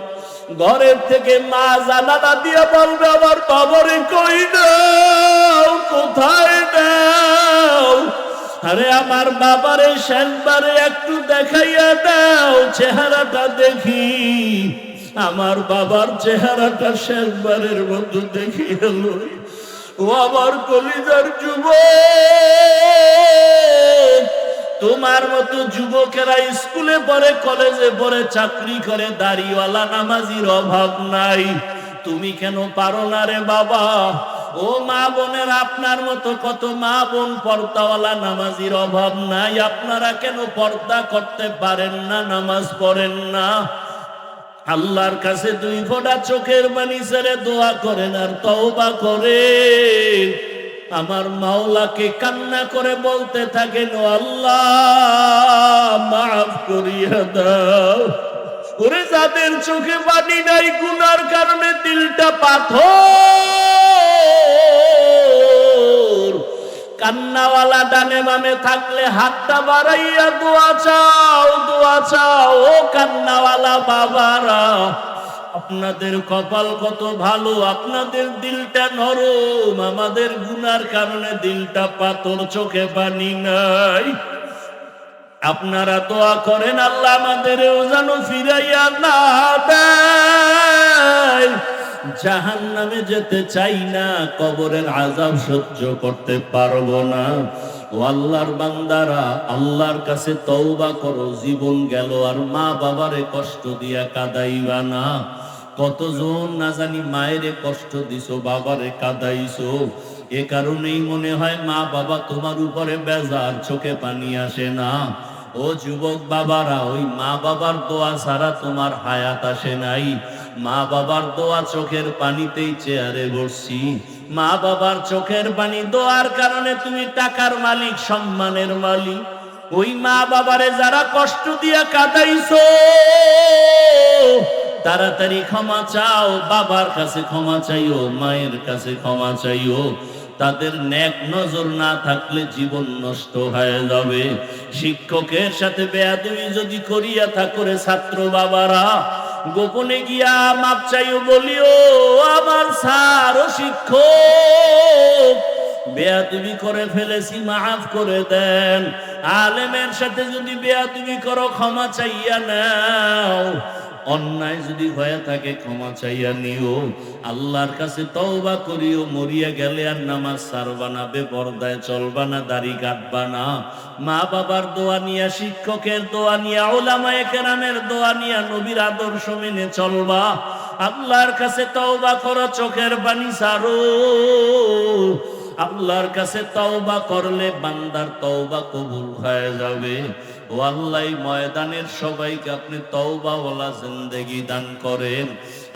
ঘরের থেকে মা জানালা দিয়া বলবে আমার বাবারে কই দাও, কোথায় দাও? আরে আমার বাবারে শেষবারে একটু দেখাইয়া দাও, চেহারাটা দেখি। আমার বাবার চেহারাটা শেষবারের মতো দেখিয়া লই। ও আমার কলিজার যুবক, তোমার মতো যুবকেরা স্কুলে পড়ে, কলেজে পড়ে, চাকরি করে, দাড়িওয়ালা নামাজির অভাব নাই। তুমি কেন পারো না রে বাবা? ও মা বোনের, আপনার মতো কত মা বোন পর্দাওয়ালা নামাজির অভাব নাই। আপনারা কেন পর্দা করতে পারেন না, নামাজ পড়েন না? আল্লাহর কাছে 2 ফোঁটা চোখের পানি ছেড়ে দোয়া করেন আর তওবা করেন। আমার মাওলাকে কান্না করে বলতে থাকেন, ও আল্লাহ মাফ করিয়া দাও। ওরে যাদের চোখে পানি নাই, গুনার কারণে দিলটা পাথর, কান্নাওয়ালা ডানে বামে থাকলে হাতটা বাড়াইয়া দোয়া চাও, দোয়া চাও। ও কান্নাওয়ালা বাবারা, আপনাদের কপাল কত ভালো, আপনাদের দিলটা নরম। আমাদের গুনার কারণে দিলটা পাথর, চোখে পানি নাই। আপনারা দোয়া করেন আল্লাহ আমাদেরও যেন ফিরাইয়া না দেয়। জাহান্নামে যেতে চাই না, কবরের আযাব সহ্য করতে পারবো না। ও আল্লাহর বান্দারা, আল্লাহর কাছে তওবা করো। জীবন গেল আর মা বাবারে কষ্ট দিয়া কাঁদাইবা না। কতজন না জানি মায়েরে কষ্ট দিছো, বাবারে কাঁদাইছো। এ কারণেই মনে হয় মা বাবা তোমার উপরে বেজার, চোখে পানি আসে না। ও যুবক বাবারা, ওই মা বাবার দোয়া ছাড়া তোমার হায়াত আসে নাই। মা বাবার দোয়া চোখের পানিতেই চেয়ারে বসছি। মা বাবার চোখের পানি দোয়ার কারণে তুমি টাকার মালিক, সম্মানের মালিক। ওই মা বাবারে যারা কষ্ট দিয়া কাঁদাইছো, তাড়াতাড়ি ক্ষমা চাও। বাবার কাছে ক্ষমা চাইও, মায়ের কাছে ক্ষমা চাইও। তাদের নেক নজর না থাকলে জীবন নষ্ট হয়ে যাবে। শিক্ষকের সাথে বেয়াদবি যদি করিয়া থাকো রে ছাত্র বাবারা, গোপনে গিয়া মাপ চাইও, বলিও আমার স্যার ও শিক্ষক, বেয়াদবি করে ফেলেছি, মাফ করে দেন। আলেমের সাথে যদি বেয়াদবি করো, ক্ষমা চাইয়া নাও। অন্যায় যদি হয়ে থাকে ক্ষমা চাইয়া নিও। আল্লাহর কাছে তওবা করিও। মরিয়া গেলে আর নামাজ ছাড়বা না, বেপরদায় চলবা না, দাড়ি কাটবা না। মা বাবার দোয়া নিয়া, শিক্ষকের দোয়া নিয়া, উলামায়ে কেরামের দোয়া নিয়া, নবীর আদর্শ মেনে চলবা। আল্লাহর কাছে তওবা করো, চোখের পানি ছাড়ো। আল্লাহর কাছে তওবা করলে বান্দার তওবা কবুল হয়ে যাবে। ও আল্লাহ, ময়দানের সবাইকে আপনি তওবাওয়ালা জিন্দেগি দান করেন।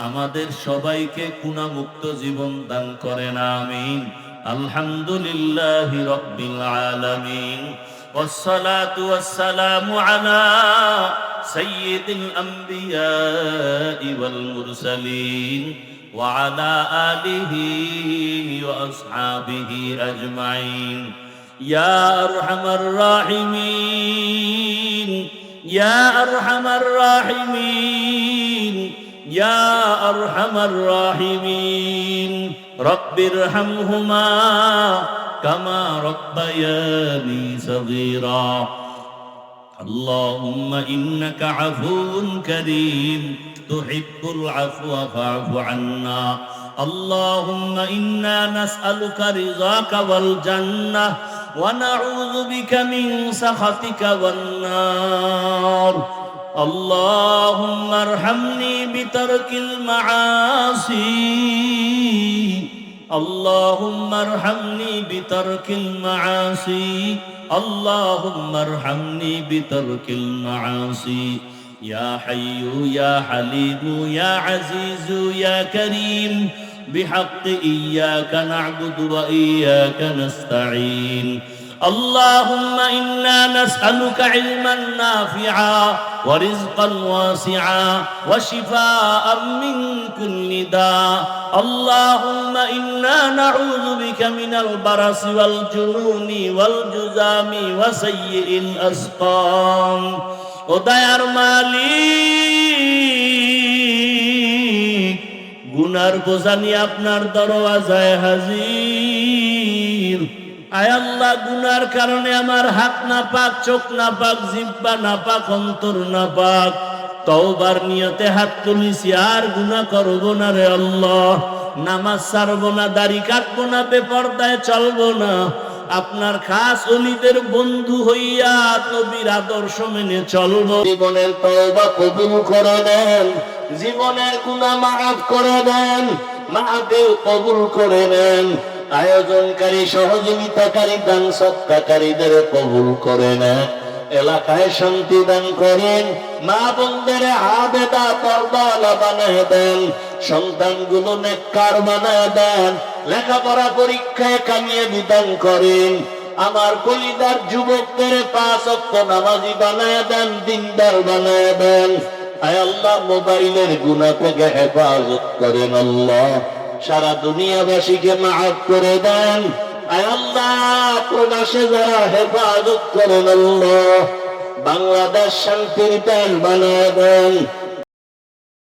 আমাদের সবাইকে গুনাহমুক্ত জীবন দান করেন, আমিন। আলহামদুলিল্লাহি রাব্বিল আলামিন, والصلاة والسلام على سيد الأنبياء والمرسلين وعلى آله وأصحابه أجمعين. يا أرحم الراحمين، يا أرحم الراحمين، يا أرحم الراحمين. رب ارحمهما كما ربياني صغيرا. اللهم إنك عفو كريم تحب العفو فاعف عنا. اللهم إنا نسألك رضاك والجنة ونعوذ بك من سخطك والنار. اللهم ارحمني بترك المعاصي. اللهم ارحمني بترك المعاصي اللهم ارحمني بترك المعاصي يا حي يا حليم يا عزيز يا كريم بحق إياك نعبد وإياك نستعين اللهم إنا نسألك علما نافعا ورزقا واسعا وشفاء من كل داء اللهم إنا نعوذ بك من البرص والجنون والجذام وسيء الأسقام وديار মালিক গুনার বোঝা নিয়ে আপনার দরওয়াজায় হাজির আয় আল্লাহ গুনার কারণে আমার হাত না পাক চোখ না পাক জিহ্বা না পাক অন্তর না পাক তওবার নিয়তে হাত তুলিছি আর গুনাহ করব না রে আল্লাহ নামাজ ছাড়বো না দাড়ি কাটবো না বেপরদায় চলবো না আপনার খাস ওলিদের বন্ধু হইয়া নবীর আদর্শ মেনে চলবো জীবনের তওবা কবুল করে দেন জীবনের গুনাহ মাফ করে দেন মাফেও কবুল করে নেন আয়োজনকারী সহযোগিতাকারী দান সৎকারীদের কবুল করে নেন এলাকায় শান্তি দান করেন মা বোনদের আবেদা পর্দাওয়ালা বানায় দেন সন্তানগুলো নেককার বানায় দেন লেখাপড়া পরীক্ষায় কামিয়াবি দান করেন আমার কলিদার যুবকদের 5 ওয়াক্ত নামাজি বানায় দেন দিনদার বানায় দেন আয় আল্লাহ মোবাইলের গুনাহ থেকে হেফাজত করেন আল্লাহ সারা দুনিয়াবাসীকে মাফ করে দেন আয় আল্লাহ প্রবাসে যারা হেফাজত করেন আল্লাহ বাংলাদেশ শান্তির দেশ বানায় দেন